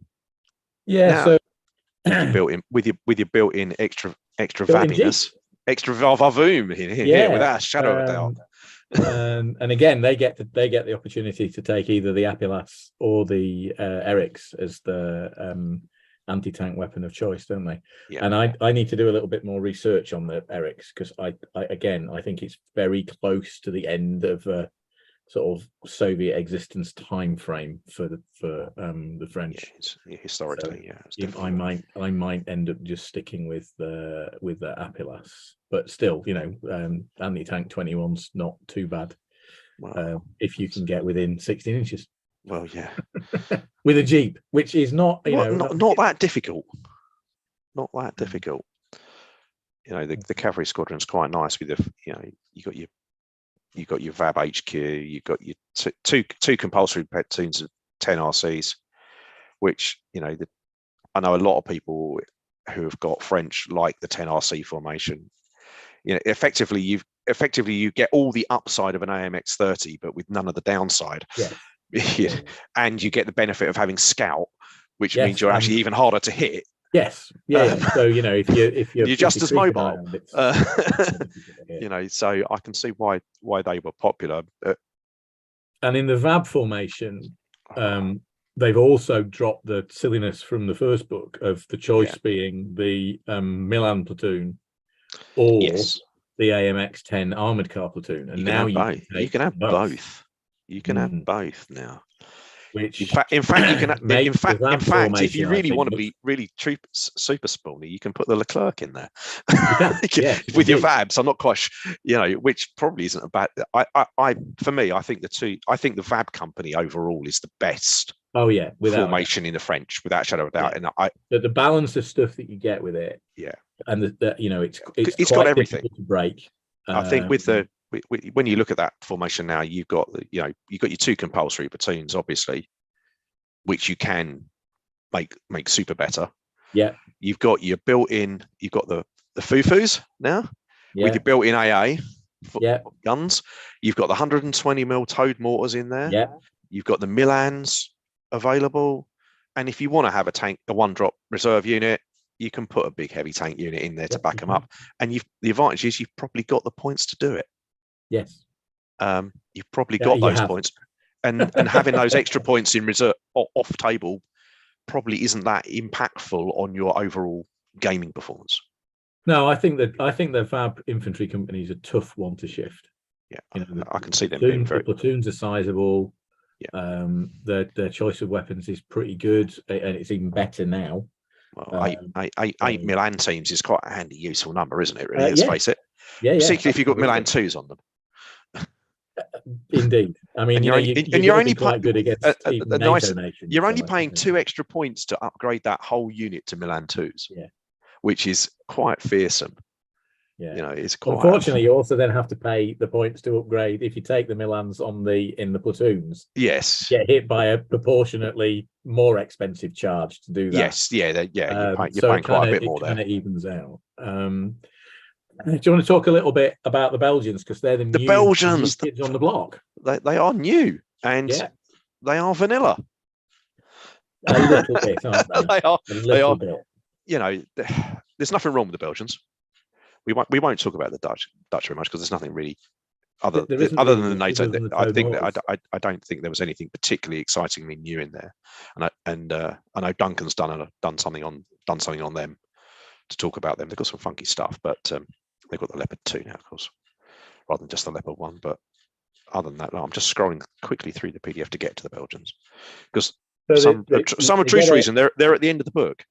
S2: with your built-in extra vabbiness, extra vavoom here, without a shadow of a doubt.
S1: And again, they get the opportunity to take either the Apilas or the Erics as the anti-tank weapon of choice, don't they?
S2: Yeah.
S1: And I need to do a little bit more research on the Erics, because I think it's very close to the end of sort of Soviet existence time frame for the French.
S2: Historically,
S1: so I might end up just sticking with the Apilas, but still, anti-tank 21's not too bad. If you can get within 16 inches.
S2: Well, yeah.
S1: With a Jeep, which is not
S2: not that difficult. Not that difficult. The cavalry squadron's quite nice with you've got your VAB HQ, you've got your two compulsory platoons of 10 RCs, which I know a lot of people who have got French like the 10 RC formation. Effectively you get all the upside of an AMX 30, but with none of the downside.
S1: Yeah.
S2: And you get the benefit of having scout, which means you're actually even harder to hit.
S1: Yes. So if
S2: you're just as mobile, so I can see why they were popular.
S1: And in the VAB formation, they've also dropped the silliness from the first book of the choice being the Milan platoon or the AMX 10 armored car platoon, and now you can have both.
S2: You can have both now.
S1: Which
S2: in fact, if you really want to be really super spawny, you can put the Leclerc in there with your VABs. I'm not quite sure, which probably isn't a bad. For me, I think the VAB company overall is the best. Formation in the French, without a shadow of a doubt. And
S1: the balance of stuff that you get with it, and it's
S2: got everything
S1: to break.
S2: I think when you look at that formation now, you've got your two compulsory platoons, obviously, which you can make super better.
S1: Yeah,
S2: you've got your built-in. You've got the Fufus now with your built-in AA guns. You've got the 120mm towed mortars in there.
S1: Yeah,
S2: you've got the Milans available, and if you want to have a one-drop reserve unit, you can put a big heavy tank unit in there to back them up. And the advantage is you've probably got the points to do it.
S1: Yes.
S2: You've probably got those points, and having those extra points in reserve off table probably isn't that impactful on your overall gaming performance.
S1: No, I think the VAB infantry company is a tough one to shift.
S2: Yeah, I can see them being
S1: the platoons are sizable. Their choice of weapons is pretty good, and it's even better now.
S2: Well, eight Milan teams is quite a handy, useful number, isn't it? Really, let's
S1: Yeah.
S2: face it.
S1: Yeah,
S2: Particularly if you've got
S1: absolutely.
S2: Milan twos on them.
S1: Indeed. I mean, you're only quite good against even NATO nations.
S2: You're only paying 2 extra points to upgrade that whole unit to Milan twos.
S1: Yeah.
S2: Which is quite fearsome.
S1: Yeah,
S2: it's quite.
S1: Unfortunately, you also then have to pay the points to upgrade if you take the Milans in the platoons.
S2: Yes,
S1: get hit by a proportionately more expensive charge to do that.
S2: Yes, yeah. You're
S1: so
S2: paying quite a bit more
S1: there. It
S2: there.
S1: kind of evens out. Do you want to talk a little bit about the Belgians, because they're the new
S2: Belgians
S1: kids on the block?
S2: They are new, and they are vanilla.
S1: A little bit, aren't they?
S2: They are.
S1: A little bit.
S2: There's nothing wrong with the Belgians. We won't talk about the Dutch very much, because there's nothing really other than the NATO. I don't think there was anything particularly excitingly new in there, and I know Duncan's done something on them to talk about them. They've got some funky stuff, but they've got the Leopard 2 now, of course, rather than just the Leopard 1. But other than that, I'm just scrolling quickly through the PDF to get to the Belgians, because some obtuse reason they're at the end of the book.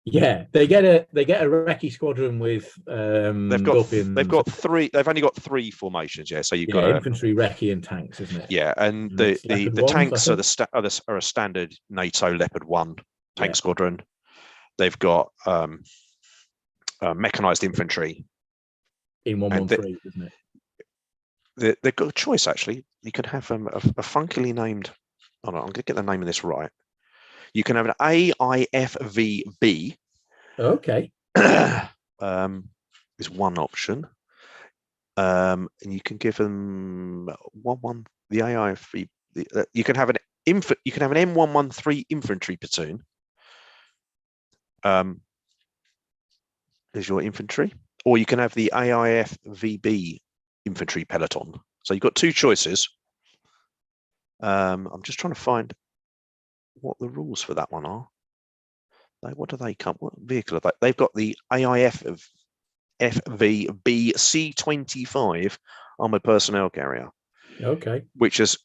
S1: Yeah, they get a recce squadron with
S2: they've got three. They've only got 3 formations. Yeah, so you've got
S1: infantry, recce, and tanks, isn't it?
S2: Yeah, and the tanks are a standard NATO Leopard 1 tank squadron. They've got mechanized infantry
S1: in 113, isn't it?
S2: They've got a choice, actually. You can have a funkily named. Oh no, I'm going to get the name of this right. You can have an AIFVB.
S1: Okay.
S2: Is one option. And you can give them the AIFV. You can have an M113 infantry platoon. Is your infantry, or you can have the AIFVB infantry peloton. So you've got 2 choices. I'm just trying to find what the rules for that one are. What do they come? What vehicle are they? They've got the AIF of FVB C25 armored personnel carrier.
S1: Okay.
S2: Which is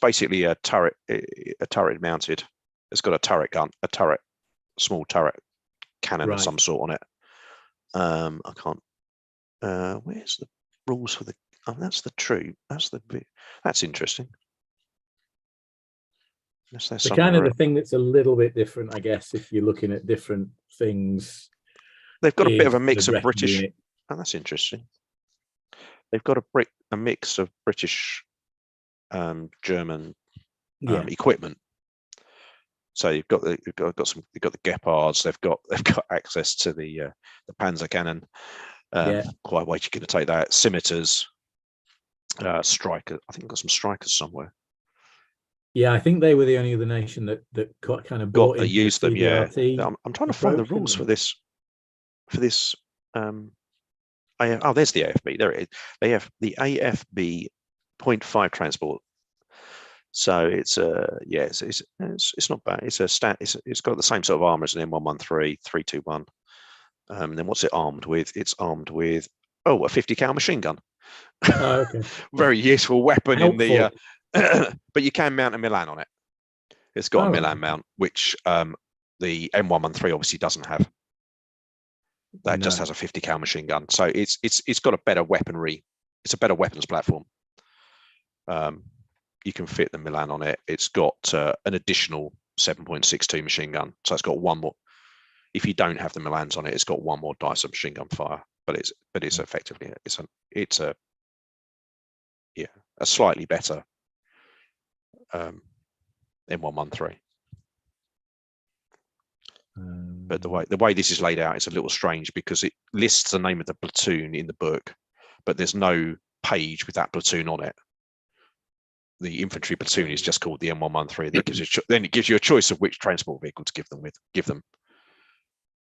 S2: basically a turret mounted. It's got a turret gun, small turret cannon of some sort on it. I can't. Where's the rules for the? Oh, that's the true. That's interesting.
S1: The kind of the thing that's a little bit different, I guess, if you're looking at different things.
S2: They've got a bit of a mix of British. Unit. Oh, that's interesting. They've got a mix of British, German equipment. So you've got the Gepards. They've got access to the Panzer cannon. Quite way you're going to take that. Scimitars, Striker. I think we've got some Strikers somewhere. Yeah,
S1: I think they were the only other nation that kind of
S2: used them. Yeah, I'm trying to find the rules for this. There's the AFB. There it is. They have the AFB 0.5 transport. So it's it's not bad. It's got the same sort of armor as an M113 321. And then what's it armed with? It's armed with a 50 cal machine gun.
S1: Oh, okay.
S2: Very useful weapon in the. But you can mount a Milan on it. It's got a Milan mount, which the M113 obviously doesn't have. That just has a 50 cal machine gun. So it's got a better weaponry. It's a better weapons platform. You can fit the Milan on it. It's got an additional 7.62 machine gun. So it's got one more. If you don't have the Milans on it, it's got one more dice of machine gun fire. But it's effectively it's a slightly better M113. But the way this is laid out is a little strange, because it lists the name of the platoon in the book, but there's no page with that platoon on it. The infantry platoon is just called the M113. Then it gives you a choice of which transport vehicle to give them.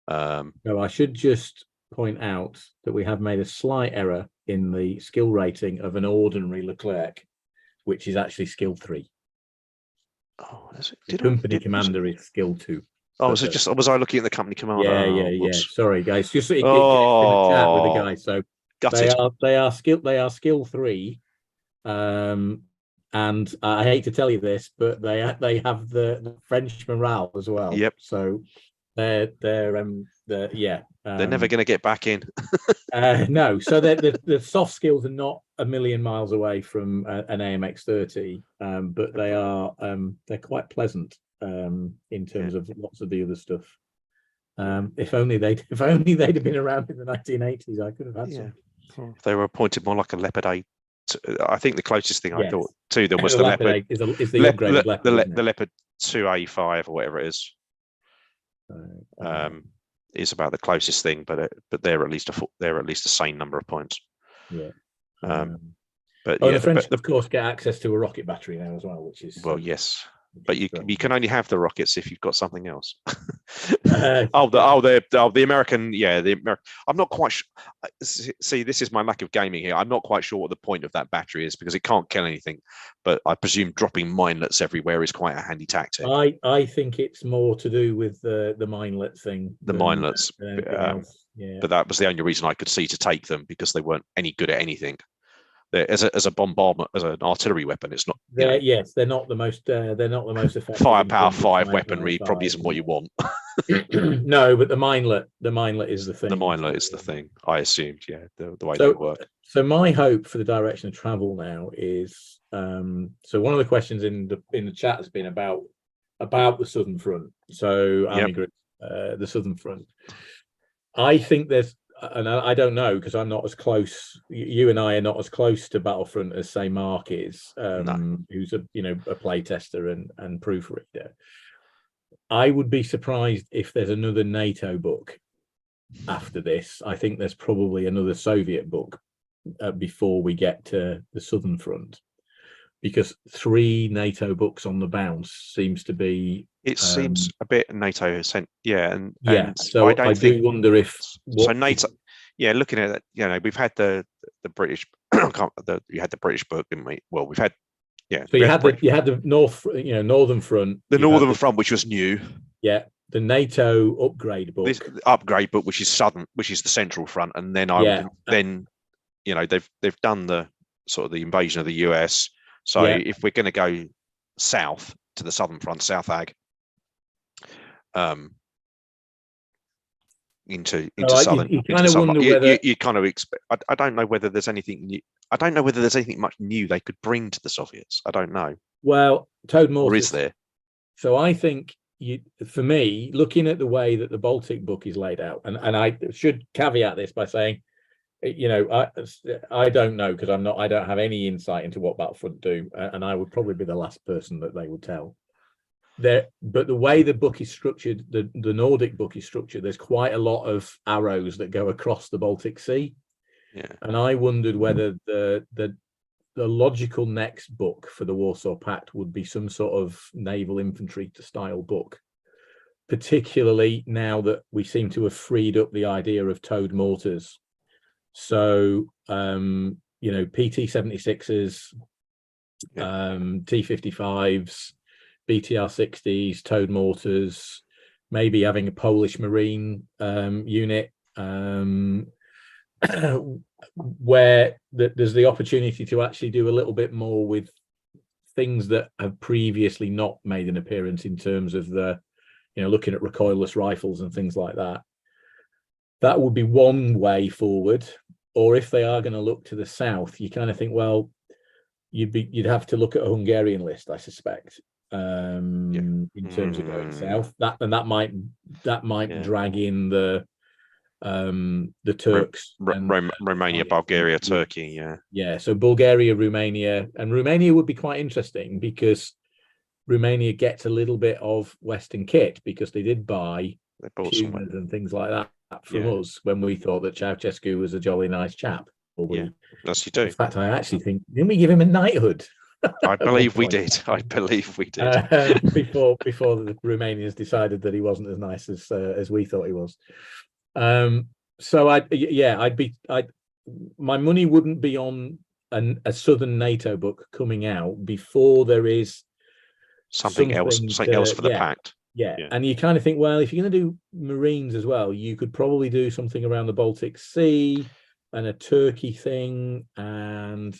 S1: I should just point out that we have made a slight error in the skill rating of an ordinary Leclerc, which is actually skill 3.
S2: Oh, is it?
S1: The company commander is skill 2.
S2: Oh, was I looking at the company commander?
S1: Yeah. Sorry, guys. Just in the chat with the guys. So they are skill 3. and I hate to tell you this, but they have the French morale as well.
S2: Yep.
S1: So they're
S2: never going to get back in.
S1: No, so the soft skills are not a million miles away from an AMX 30, but they're quite pleasant in terms of lots of the other stuff. If only they'd have been around in the 1980s, I could have had some.
S2: They were pointed more like a Leopard 8. I think the closest thing I thought to them was
S1: the Leopard. Is the upgraded Leopard,
S2: the Leopard 2A5 or whatever it is. Is about the closest thing, but they're at least a sane number of points.
S1: Yeah.
S2: But
S1: the French, of course, get access to a rocket battery now as well, which is
S2: yes. But you can only have the rockets if you've got something else.
S1: The
S2: American, I'm not quite sure. See, this is my lack of gaming here. I'm not quite sure what the point of that battery is because it can't kill anything. But I presume dropping minelets everywhere is quite a handy tactic.
S1: I think it's more to do with the minelet thing.
S2: The minelets, but that was the only reason I could see to take them because they weren't any good at anything. As a bombardment, as an artillery weapon, it's not.
S1: Yes, they're not the most effective.
S2: Firepower 5 weaponry probably isn't what you want.
S1: No, but the minelet is the thing.
S2: The minelet is the thing. I assumed, the way they work.
S1: So my hope for the direction of travel now is so one of the questions in the chat has been about the Southern Front. So Army Group, the Southern Front. I think there's. And I don't know because I'm not as close. You and I are not as close to Battlefront as say Mark is, who's a play tester and proofreader. I would be surprised if there's another NATO book after this. I think there's probably another Soviet book before we get to the Southern Front, because 3 NATO books on the bounce seems to be.
S2: It seems a bit NATO sent, and
S1: so I do wonder if
S2: NATO. Yeah, looking at it, we've had the British. You had the British book, didn't we? Well, we've had
S1: So you had the Northern Front,
S2: the Northern Front, which was new.
S1: Yeah, the NATO upgrade book.
S2: This upgrade book, which is Southern, which is the Central Front, and then they've done the sort of the invasion of the US. So if we're going to go south to the Southern Front, South Ag, into southern,
S1: you kind of wonder whether
S2: you kind of expect. I don't know whether there's anything new. I don't know whether there's anything much new they could bring to the Soviets. I don't know.
S1: Well, Toad Mortis,
S2: or is there?
S1: So I think for me, looking at the way that the Baltic book is laid out, and I should caveat this by saying, I don't know because I don't have any insight into what Battlefront do, and I would probably be the last person that they would tell. But the way the book is structured, the Nordic book is structured, there's quite a lot of arrows that go across the Baltic Sea.
S2: Yeah.
S1: And I wondered whether the logical next book for the Warsaw Pact would be some sort of naval infantry style book, particularly now that we seem to have freed up the idea of towed mortars. So, PT-76s, T-55s, BTR-60s, towed mortars, maybe having a Polish Marine unit, where there's the opportunity to actually do a little bit more with things that have previously not made an appearance in terms of looking at recoilless rifles and things like that. That would be one way forward. Or if they are going to look to the south, you kind of think, well, you'd have to look at a Hungarian list, I suspect, in terms of going south. That might drag in the Turks,
S2: Romania, Bulgaria, Turkey.
S1: So Bulgaria, Romania would be quite interesting because Romania gets a little bit of Western kit because they did buy Pumas and things like that from us when we thought that Ceausescu was a jolly nice chap.
S2: Yes, you do.
S1: In fact, I actually think, didn't we give him a knighthood?
S2: I believe we did. Before
S1: the Romanians decided that he wasn't as nice as we thought he was. So my money wouldn't be on a Southern NATO book coming out before there is
S2: something else for the pact.
S1: Yeah, and you kind of think, well, if you're going to do Marines as well, you could probably do something around the Baltic Sea and a Turkey thing, and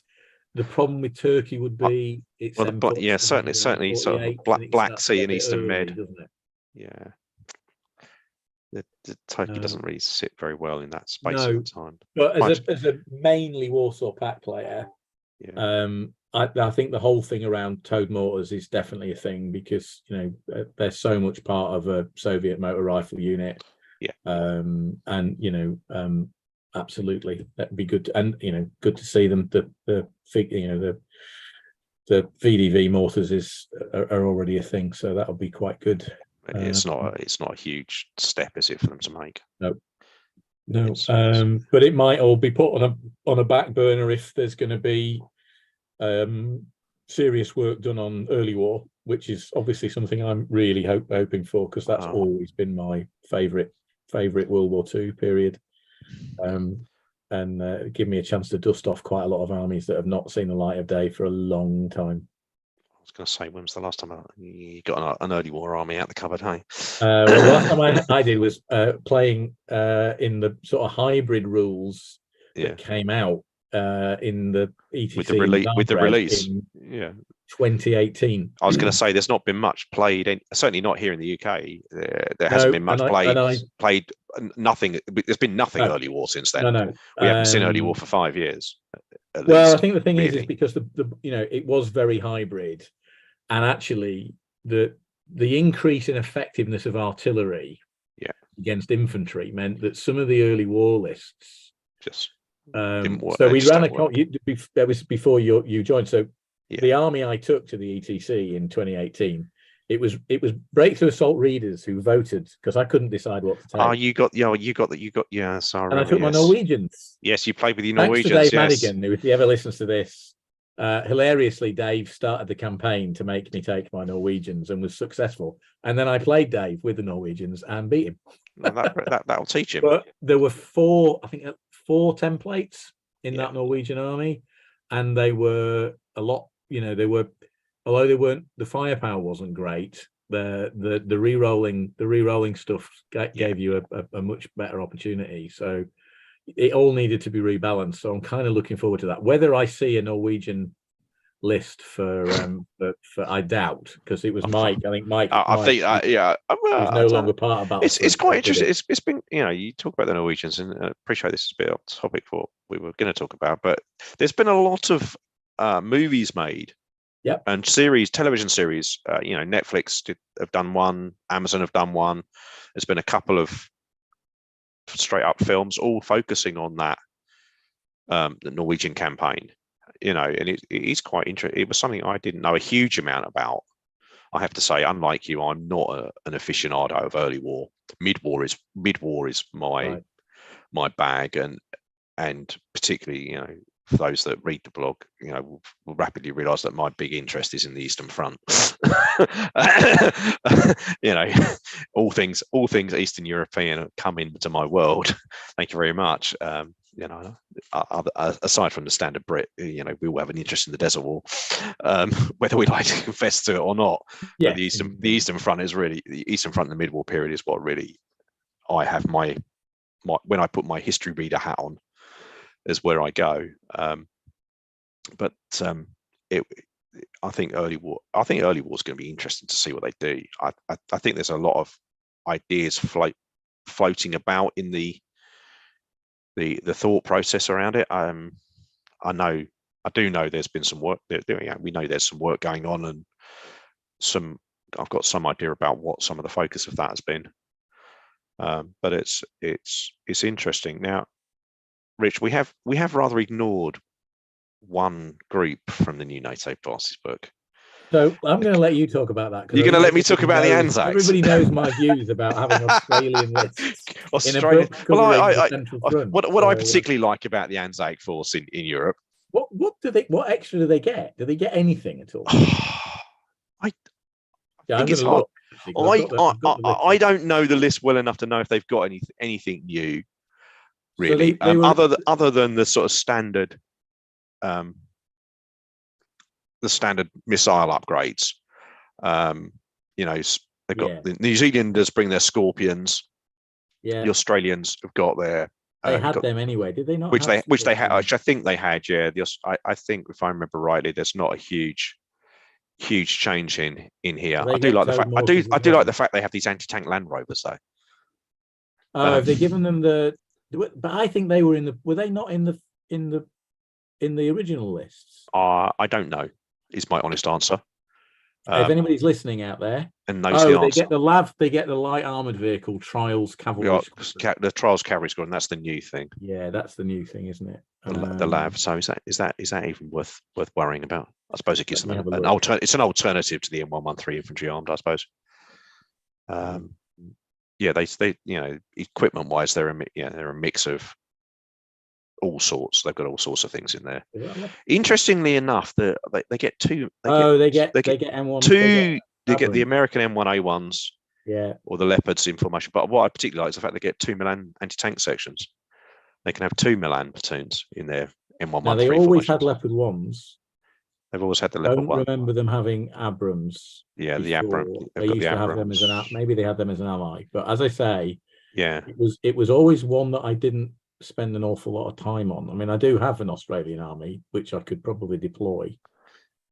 S1: The problem with Turkey would be it's
S2: Well,
S1: them put
S2: yeah, certainly sort of
S1: 48, and it
S2: Black
S1: starts to
S2: Sea
S1: get a
S2: and
S1: bit
S2: Eastern
S1: early,
S2: Med.
S1: doesn't it?
S2: Yeah, the Turkey doesn't really sit very well in that space
S1: No,
S2: at the time.
S1: but as a mainly Warsaw Pact player,
S2: Yeah.
S1: I think the whole thing around towed mortars is definitely a thing because they're so much part of a Soviet motor rifle unit.
S2: Yeah.
S1: And absolutely, that'd be good, and good to see them. The VDV mortars are already a thing, so that'll be quite good.
S2: It's not a huge step, is it, for them to make?
S1: No. But it might all be put on a back burner if there's going to be serious work done on early war, which is obviously something I'm really hoping for, because that's always been my favorite World War II period. And give me a chance to dust off quite a lot of armies that have not seen the light of day for a long time.
S2: I was going to say, when was the last time you got an early war army out the cupboard? Hey,
S1: well, the last time I did was playing in the sort of hybrid rules that came out in the ETC
S2: with the release in
S1: 2018.
S2: I was going to say there's not been much played, certainly not here in the UK. There hasn't been much played. Nothing. There's been nothing early war since then.
S1: No.
S2: We haven't seen early war for 5 years.
S1: Well, I think the thing is because the it was very hybrid, and actually the increase in effectiveness of artillery against infantry meant that some of the early war lists
S2: just
S1: didn't work. So we ran that was before you joined. So the army I took to the ETC in 2018, it was breakthrough assault readers who voted, because I couldn't decide what to take.
S2: Oh, you got sorry.
S1: And I took my Norwegians.
S2: Yes, you played with your Norwegians.
S1: Thanks to Dave Madigan, who, if he ever listens to this, hilariously, Dave started the campaign to make me take my Norwegians and was successful. And then I played Dave with the Norwegians and beat him.
S2: Well, that'll teach him.
S1: But there were four templates in that Norwegian army, and they were a lot. Although they weren't, the firepower wasn't great. The re-rolling stuff gave you a much better opportunity. So it all needed to be rebalanced. So I'm kind of looking forward to that. Whether I see a Norwegian list for I doubt, because it was Mike. I think Mike. He's no longer part of that.
S2: It's quite interesting. It's been you talk about the Norwegians, and I appreciate this is a bit off topic for what we were going to talk about, but there's been a lot of movies made.
S1: Yep.
S2: And television series, Netflix have done one, Amazon have done one. There's been a couple of straight up films, all focusing on that, the Norwegian campaign, and it is quite interesting. It was something I didn't know a huge amount about. I have to say, unlike you, I'm not an aficionado of early war. Mid war is my bag, and particularly, for those that read the blog, will rapidly realise that my big interest is in the Eastern Front. all things Eastern European come into my world. Thank you very much. Aside from the standard Brit, we all have an interest in the Desert War, whether we like to confess to it or not. Yeah. But the Eastern Front is really the Eastern Front. And the mid-war period is what really I have my when I put my history reader hat on, is where I go. I think early war is going to be interesting to see what they do. I think there's a lot of ideas floating about in the thought process around it. I do know there's been some work. We know there's some work going on, and I've got some idea about what some of the focus of that has been. But it's interesting. Now, Rich, we have rather ignored one group from the new NATO Forces book.
S1: So I'm going to let you talk about that.
S2: You're going to let me talk about the Anzacs.
S1: Everybody knows my views about having Australian lists.
S2: Australia. What I particularly like about the Anzac Force in Europe.
S1: What extra do they get? Do they get anything at all?
S2: I think it's hard. I don't know the list well enough to know if they've got anything new. Really, so other than the sort of standard, the standard missile upgrades. They've got the New Zealanders bring their Scorpions. Yeah. The Australians have got their
S1: They had them anyway, did they not?
S2: Which they had. Which I think they had. Yeah. I think if I remember rightly, there's not a huge change in here. I do like the fact. I do like the fact they have these anti-tank Land Rovers though.
S1: Have they given them the? But I think they were in the. Were they not in the original lists?
S2: I don't know. Is my honest answer.
S1: If anybody's listening out there
S2: and knows the answer,
S1: they get the light armored vehicle Trials Cavalry.
S2: The Trials Cavalry Squadron. That's the new thing.
S1: Yeah, that's the new thing, isn't it?
S2: The LAV. So is that even worth worrying about? I suppose it gives them an alternative. It's an alternative to the M113 infantry armed, I suppose. Yeah, they equipment wise, they're a mix of all sorts. They've got all sorts of things in there. Interestingly enough, they get two.
S1: They get M1.
S2: They get the American M1A1s.
S1: Yeah.
S2: Or the Leopards in formation. But what I particularly like is the fact they get 2 Milan anti-tank sections. They can have 2 Milan platoons in their M113.
S1: Now, they always had Leopard 1s.
S2: They've always had the Leopard 1.
S1: I don't remember them having Abrams.
S2: Yeah, the Abrams.
S1: They used to have them as maybe they had them as an ally. But as I say,
S2: yeah,
S1: it was always one that I didn't spend an awful lot of time on. I mean, I do have an Australian army, which I could probably deploy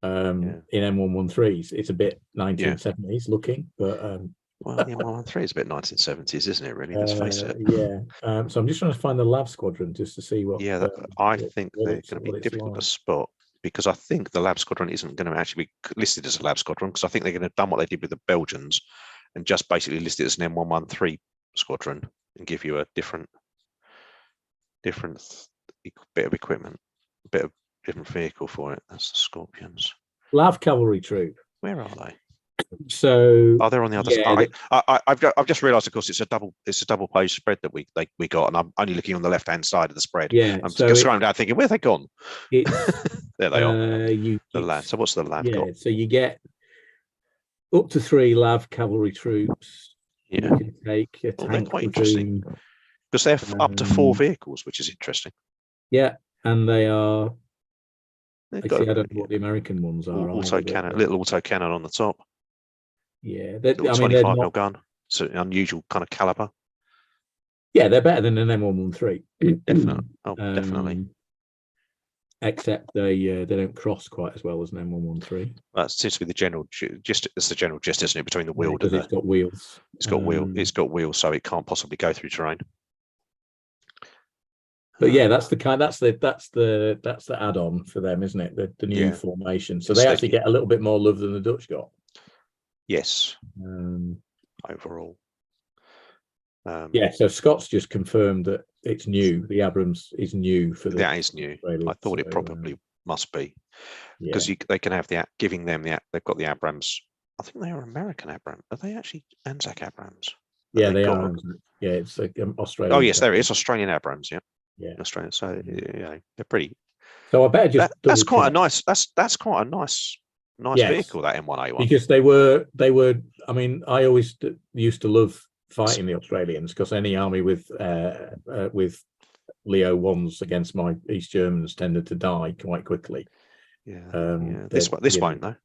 S1: in M113s. It's a bit 1970s looking, but
S2: well, the M113 is a bit 1970s, isn't it? Really, let's face it.
S1: Yeah. So I'm just trying to find the LAV squadron just to see what.
S2: Yeah, I think they're going to be difficult to spot because I think the LAV squadron isn't going to actually be listed as a LAV squadron because I think they're going to have done what they did with the Belgians and just basically list it as an M113 squadron and give you a different bit of equipment, a bit of different vehicle for it. That's the Scorpions.
S1: LAV cavalry troop.
S2: Where are they?
S1: So
S2: they're on the other side. I've just realised, of course, it's a double page spread that we got, and I'm only looking on the left hand side of the spread.
S1: Yeah,
S2: I'm just scrolling down thinking, where have they gone?
S1: There
S2: they are. The LAV. So what's the LAV got?
S1: So you get up to 3 LAV cavalry troops.
S2: Yeah,
S1: you can take a tank.
S2: They're quite interesting because they're up to 4 vehicles, which is interesting.
S1: Yeah, and they are. I don't know what the American ones are.
S2: Little auto cannon on the top.
S1: Yeah,
S2: 25mm gun. It's an unusual kind of caliber.
S1: Yeah, they're better than an M113.
S2: Definitely. Definitely.
S1: Except they don't cross quite as well as an M113.
S2: That seems to be the general gist, isn't it, between the wheel and
S1: it's got wheels.
S2: It's got wheels, so it can't possibly go through terrain.
S1: But yeah, that's the add-on for them, isn't it? The new formation. So they actually get a little bit more love than the Dutch got.
S2: Yes. Overall.
S1: So Scott's just confirmed that it's new. The Abrams is new for the.
S2: That is new. I thought it probably must be because they can have they've got the Abrams. I think they are American Abrams. Are they actually Anzac Abrams?
S1: Yeah, they are. Yeah, it's Australian.
S2: Oh yes, there it is. Australian Abrams. Yeah.
S1: Yeah.
S2: Australian. So they're pretty.
S1: So I better just.
S2: That's quite a nice. That's quite a nice vehicle, that M1A1.
S1: Because they were. I mean, I always used to love fighting the Australians because any army with Leo 1s against my East Germans tended to die quite quickly.
S2: Yeah. This won't though.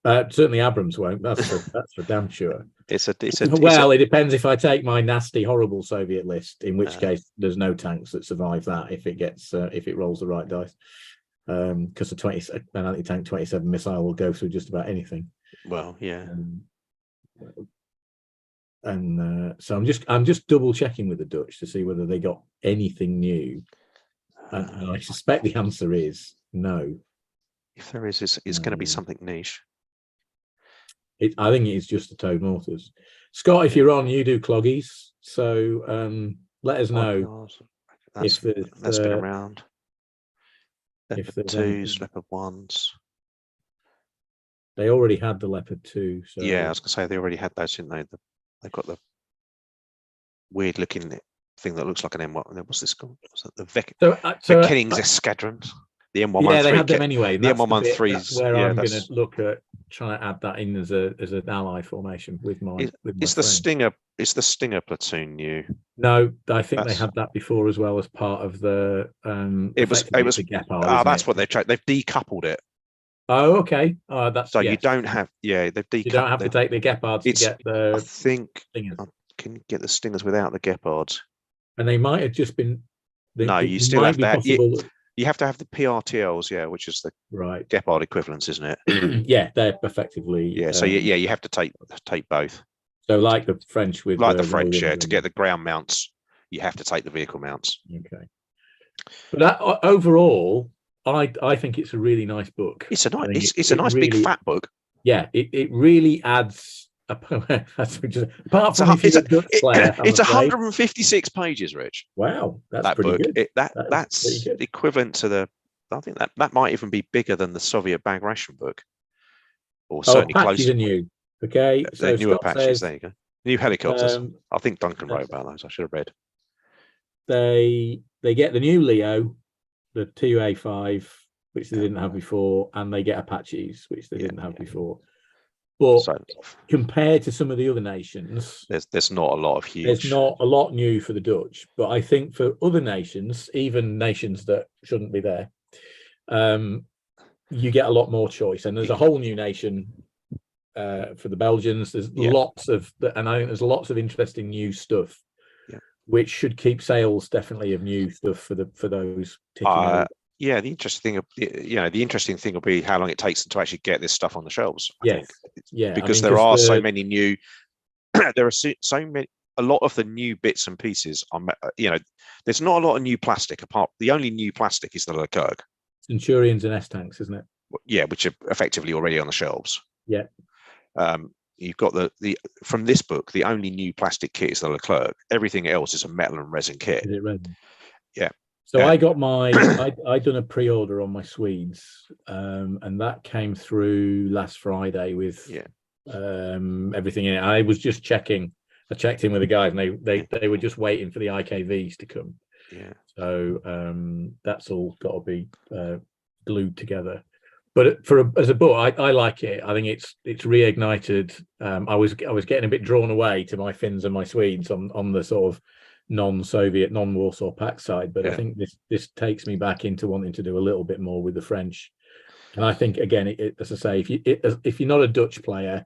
S1: Certainly Abrams won't. That's for damn sure.
S2: It
S1: depends if I take my nasty, horrible Soviet list, in which case there's no tanks that survive that if it rolls the right dice. Because an anti-tank 27 missile will go through just about anything.
S2: Well, yeah.
S1: So I'm just double checking with the Dutch to see whether they got anything new, and I suspect the answer is no.
S2: If there is, it's going to be something niche.
S1: I think it's just the towed mortars. Scott, if you're on, you do cloggies, so let us know
S2: that's been around. Leopard 2s, Leopard 1s.
S1: They already had the Leopard 2. So
S2: yeah, I was going to say they already had those, didn't they? They've got the weird looking thing that looks like an M1. What's this called? The Kennings Escadrons. The M113.
S1: Yeah, they had them anyway.
S2: The M113s.
S1: That's where I'm going to look at trying to add that in as an ally formation with my.
S2: It's the Stinger. It's the Stinger platoon new.
S1: No, I think they had that before as well as part of the.
S2: It was the Gepard. That's what they've tried. They've decoupled it.
S1: Oh, okay. That's
S2: so you don't have. Yeah, they've decoupled.
S1: You don't have to take the Gepards to get the.
S2: I think
S1: Stingers.
S2: I can get the Stingers without the Gepards.
S1: and they might have just been.
S2: No,
S1: it
S2: you still
S1: might
S2: have
S1: be
S2: to.
S1: possible.
S2: You have to have the PRTLs, yeah, which is the
S1: Right.
S2: Gepard equivalents, isn't it?
S1: Yeah, they're effectively.
S2: Yeah. So you have to take both.
S1: So like the French with
S2: Like the
S1: the
S2: French, yeah, to get
S1: Roland.
S2: the ground mounts, you have to take the vehicle mounts.
S1: Okay. But that, overall, I think it's a really nice book.
S2: It's a nice,
S1: I think
S2: it's a nice big
S1: really,
S2: fat book.
S1: yeah, it really adds. Apart
S2: It's
S1: from if you're a Dutch player, I'm
S2: it's
S1: afraid.
S2: 156 pages, Rich.
S1: Wow, that's
S2: That
S1: pretty
S2: book,
S1: good.
S2: that's
S1: pretty good.
S2: equivalent to the. I think that might even be bigger than the Soviet bag ration book, or
S1: Oh,
S2: certainly
S1: Apaches
S2: close.
S1: are new. Okay,
S2: The
S1: so
S2: new
S1: Scott
S2: Apaches.
S1: says
S2: There you go. New helicopters.
S1: um,
S2: I think Duncan wrote about those. I should have read.
S1: they get the new Leo, the TUA5, which they didn't have before, and they get Apaches, which they didn't have before. But
S2: So
S1: compared to some of the other nations,
S2: there's not a lot of huge.
S1: there's not a lot new for the Dutch. But I think for other nations, even nations that shouldn't be there, you get a lot more choice. And there's a whole new nation for the Belgians. There's lots of, and I think there's lots of interesting new stuff, which should keep sales definitely of new stuff for those ticking over.
S2: Yeah, the interesting thing will be how long it takes them to actually get this stuff on the shelves. I think.
S1: Yeah,
S2: because there are so many new. There are so many. A lot of the new bits and pieces are, there's not a lot of new plastic. The only new plastic is the Leclerc.
S1: Centurions and S tanks, isn't it?
S2: Yeah, which are effectively already on the shelves.
S1: Yeah.
S2: You've got the from this book, the only new plastic kit is the Leclerc. Everything else is a metal and resin kit.
S1: Is it resin?
S2: Yeah.
S1: So I got my, I done a pre-order on my Swedes, and that came through last Friday with everything in it. I was just checking. I checked in with the guys, and they were just waiting for the IKVs to come.
S2: Yeah.
S1: So that's all got to be glued together. But as a book, I like it. I think it's reignited. I was getting a bit drawn away to my Finns and my Swedes on the sort of non-Soviet, non-Warsaw Pact side, but I think this takes me back into wanting to do a little bit more with the French. And I think again, as I say, if you're not a Dutch player,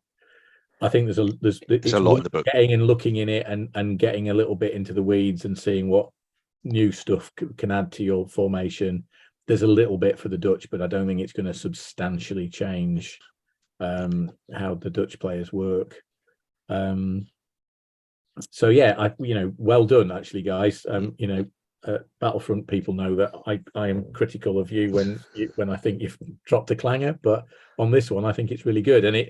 S1: I think there's a lot in the book. Getting and looking in it and getting a little bit into the weeds and seeing what new stuff can add to your formation. There's a little bit for the Dutch, but I don't think it's going to substantially change how the Dutch players work. So yeah, well done, actually, guys. Battlefront people know that I am critical of you when I think you've dropped a clanger, but on this one, I think it's really good, and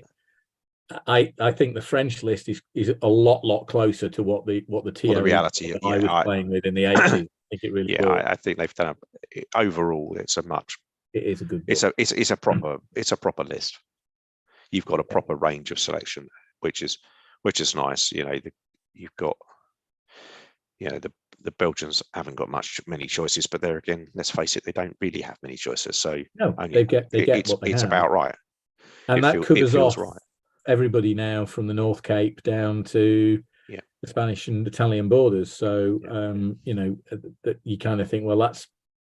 S1: I think the French list is a lot closer to what the TO
S2: reality
S1: I was playing with in the 80s. I think it really worked.
S2: I think they've done overall. It
S1: is a good book.
S2: It's a proper list. You've got a proper range of selection, which is nice. You've got, the Belgians haven't got many choices, but there again, let's face it, they don't really have many choices. So
S1: no, they get what they
S2: it's
S1: have.
S2: about right,
S1: and that covers off
S2: right.
S1: Everybody now from the North Cape down to the Spanish and Italian borders. So that you kind of think, well, that's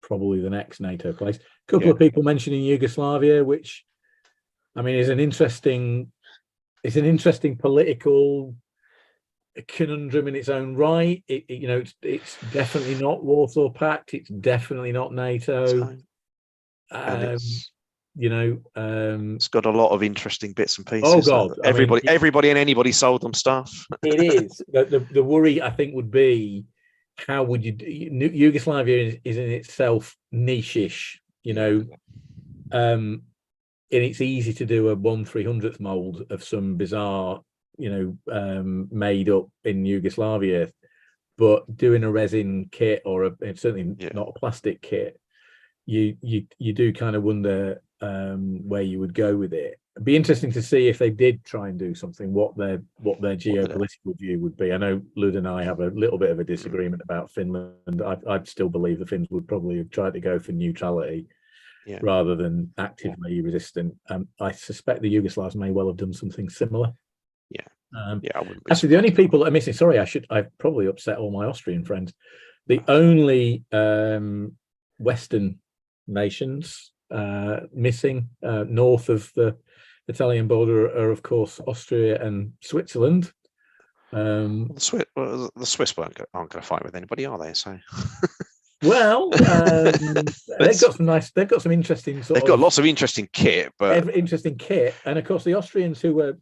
S1: probably the next NATO place. A couple of people mentioning Yugoslavia, which I mean is an interesting political conundrum in its own right. It's definitely not Warsaw Pact. It's definitely not NATO.
S2: It's got a lot of interesting bits and pieces.
S1: Oh God!
S2: Everybody and anybody sold them stuff.
S1: It is the worry, I think, would be how would you? Yugoslavia is in itself niche-ish, and it's easy to do a 1/300th mold of some bizarre, made up in Yugoslavia, but doing a resin kit or certainly not a plastic kit, you do kind of wonder where you would go with it. It'd be interesting to see if they did try and do something, what their geopolitical view would be. I know Lud and I have a little bit of a disagreement about Finland. I'd still believe the Finns would probably have tried to go for neutrality rather than actively resistant. I suspect the Yugoslavs may well have done something similar. Actually, the only people that are missing, sorry, I've probably upset all my Austrian friends. The only Western nations missing north of the Italian border are, of course, Austria and Switzerland.
S2: The Swiss aren't going to fight with anybody, are they? So.
S1: Well, they've got some interesting
S2: They've got lots of interesting kit, but
S1: interesting kit, and of course the Austrians, who were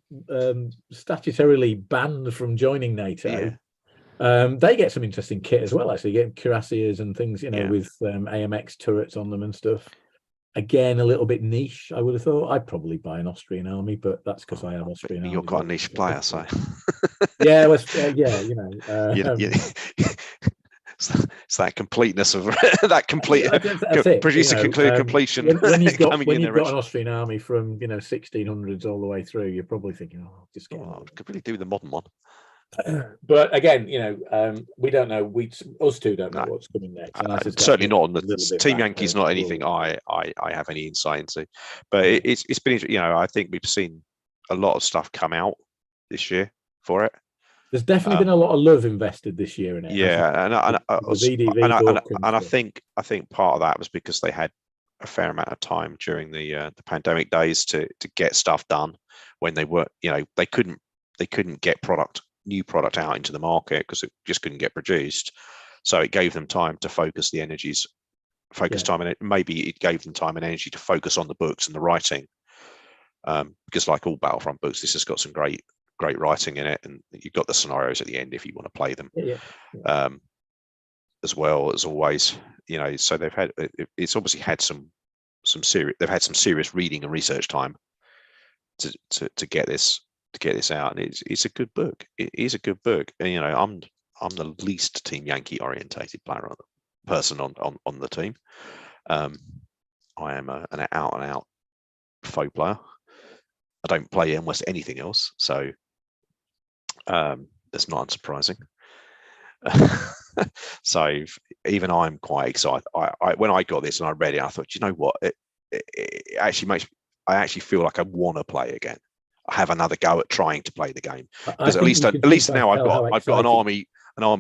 S1: statutorily banned from joining NATO, they get some interesting kit as well. Actually, get cuirassiers and things, with AMX turrets on them and stuff. Again, a little bit niche, I would have thought. I'd probably buy an Austrian army, but that's because I have Austrian army.
S2: You're quite a niche player, so
S1: yeah, well,
S2: it's that completeness of that complete producer completion.
S1: When you've got an Austrian army from 1600s all the way through, you're probably thinking, just get
S2: could really do the modern one.
S1: But again, we don't know. Us two don't know what's coming next. And
S2: certainly not on the Team Yankee's. Not anything I have any insight into. But it's been, I think we've seen a lot of stuff come out this year for it.
S1: There's definitely been a lot of love invested this year in it.
S2: Yeah, and I think part of that was because they had a fair amount of time during the pandemic days to get stuff done when they were, they couldn't get new product out into the market because it just couldn't get produced. So it gave them time to focus the energies, time, and maybe it gave them time and energy to focus on the books and the writing. Because like all Battlefront books, this has got some great writing in it, and you've got the scenarios at the end if you want to play them. As well as always, so they've had, it's obviously had some serious reading and research time to get this out, and it's a good book. It is a good book, and I'm the least Team Yankee orientated person on the team. I am an out and out foe player. I don't play almost anything else, so that's not unsurprising. So even I'm quite excited. I when I got this and I read it, I thought, you know what, it actually makes, I actually feel like I want to play again. I have another go at trying to play the game, because at least now I've got an army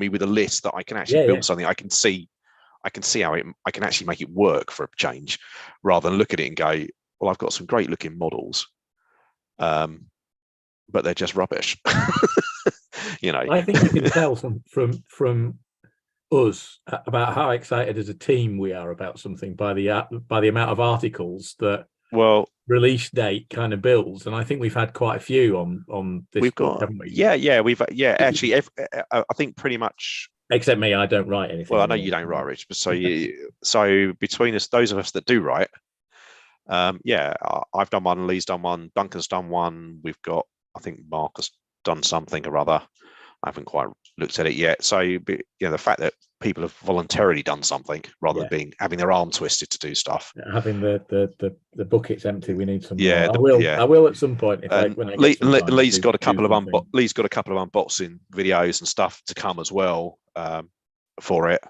S2: with a list that I can actually build something. I can see how I can actually make it work for a change, rather than look at it and go, well, I've got some great looking models, but they're just rubbish.
S1: I think you can tell from us about how excited as a team we are about something by the amount of articles that release date kind of builds, and I think we've had quite a few on this.
S2: We've got, haven't we? Actually, I think pretty much.
S1: Except me, I don't write anything.
S2: Well, I know you don't write, Rich, but so between us, those of us that do write, I've done one, Lee's done one, Duncan's done one. We've got, I think Mark has done something or other. I haven't quite looked at it yet. So the fact that people have voluntarily done something rather than having their arm twisted to do stuff.
S1: Having the bucket's empty, we need some. I will at some point.
S2: Lee's got a couple of unboxing videos and stuff to come as well for it.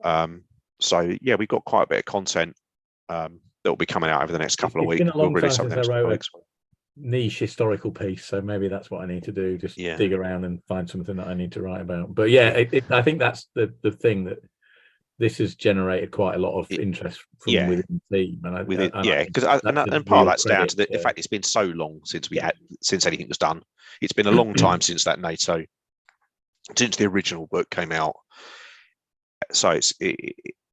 S2: We've got quite a bit of content that will be coming out over the next couple of weeks.
S1: It's been a long time since I wrote a niche historical piece, so maybe that's what I need to do, just dig around and find something that I need to write about. But I think that's the thing, that this has generated quite a lot of interest from within the team, and
S2: part of that's down to the fact it's been so long since anything was done. It's been a long time since that NATO, since the original book came out. So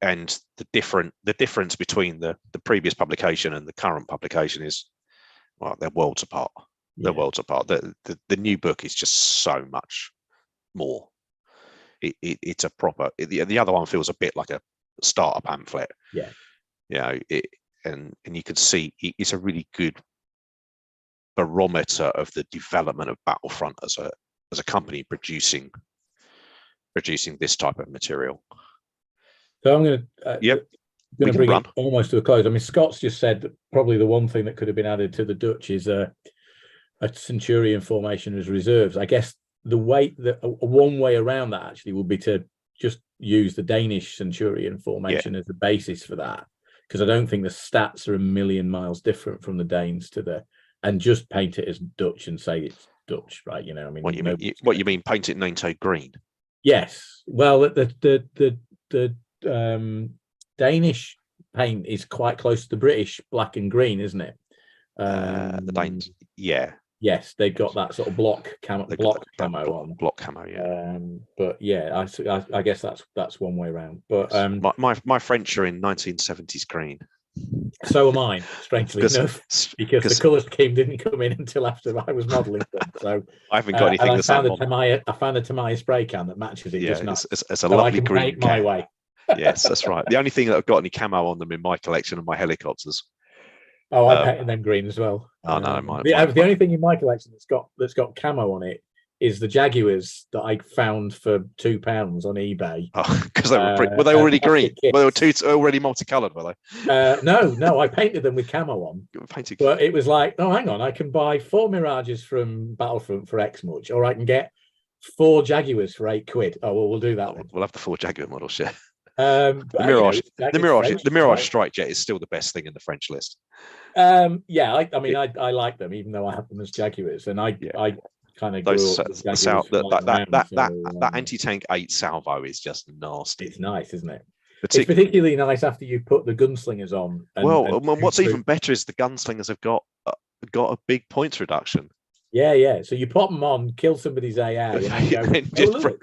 S2: and the difference between the previous publication and the current publication is, well, they're worlds apart. They're worlds apart. The new book is just so much more. It's a proper. The other one feels a bit like a starter pamphlet. And you can see it's a really good barometer of the development of Battlefront as a company producing this type of material.
S1: So I'm going to. Going to bring it almost to a close. I mean, Scott's just said that probably the one thing that could have been added to the Dutch is a Centurion formation as reserves. I guess one way around that actually would be to just use the Danish Centurion formation as the basis for that, because I don't think the stats are a million miles different from the Danes and just paint it as Dutch and say it's Dutch, right? I mean,
S2: what you mean? Paint it NATO green?
S1: Yes. Well, the Danish paint is quite close to the British black and green, isn't it?
S2: The Danes, yeah.
S1: Yes, they've got that sort of block camo
S2: They've got that
S1: camo on.
S2: block camo, yeah.
S1: But yeah, I guess that's one way around. But
S2: my French are in 1970s green.
S1: So am I, strangely enough, because the colour scheme didn't come in until after I was modelling them. So
S2: I haven't got anything
S1: and
S2: the same.
S1: I found a Tamiya spray can that matches it.
S2: Yeah,
S1: just
S2: it's a
S1: so
S2: lovely
S1: I can
S2: green
S1: paint my
S2: can.
S1: way.
S2: Yes, that's right. The only thing that I've got any camo on them in my collection are my helicopters.
S1: Oh, I painted them green as well.
S2: Oh no,
S1: the only thing in my collection that's got camo on it is the Jaguars that I found for £2 on eBay.
S2: Oh, because they were they already green? Well, they were already multicolored, were
S1: they? No, I painted them with camo on. But it was like, oh, hang on, I can buy 4 Mirages from Battlefront for X much, or I can get 4 Jaguars for £8. Oh well, we'll do that then.
S2: We'll have the 4 Jaguar models, yeah.
S1: The
S2: Mirage, the Mirage Strike Jet is still the best thing in the French list.
S1: Yeah, I mean, I like them, even though I have them as Jaguars, and I kind of grew up with Jaguars
S2: that anti-tank 8 salvo is just nasty.
S1: It's nice, isn't it? It's particularly nice after you put the gunslingers on.
S2: And what's even better is the gunslingers have got a big points reduction.
S1: Yeah. So you pop them on, kill somebody's AA, and go,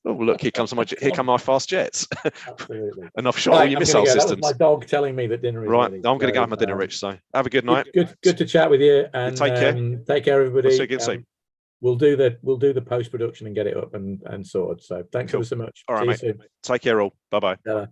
S2: oh look, here come my fast jets.
S1: Absolutely.
S2: And I've shot all your missile systems.
S1: That was my dog telling me that dinner is ready.
S2: I'm going to go have my dinner, Rich. So have a good night.
S1: Good to chat with you, and
S2: take care.
S1: Take care, everybody.
S2: We'll see you again soon.
S1: We'll do the post production and get it up and sorted. So thanks ever so much.
S2: All right, mate. Take care, all. Bye bye.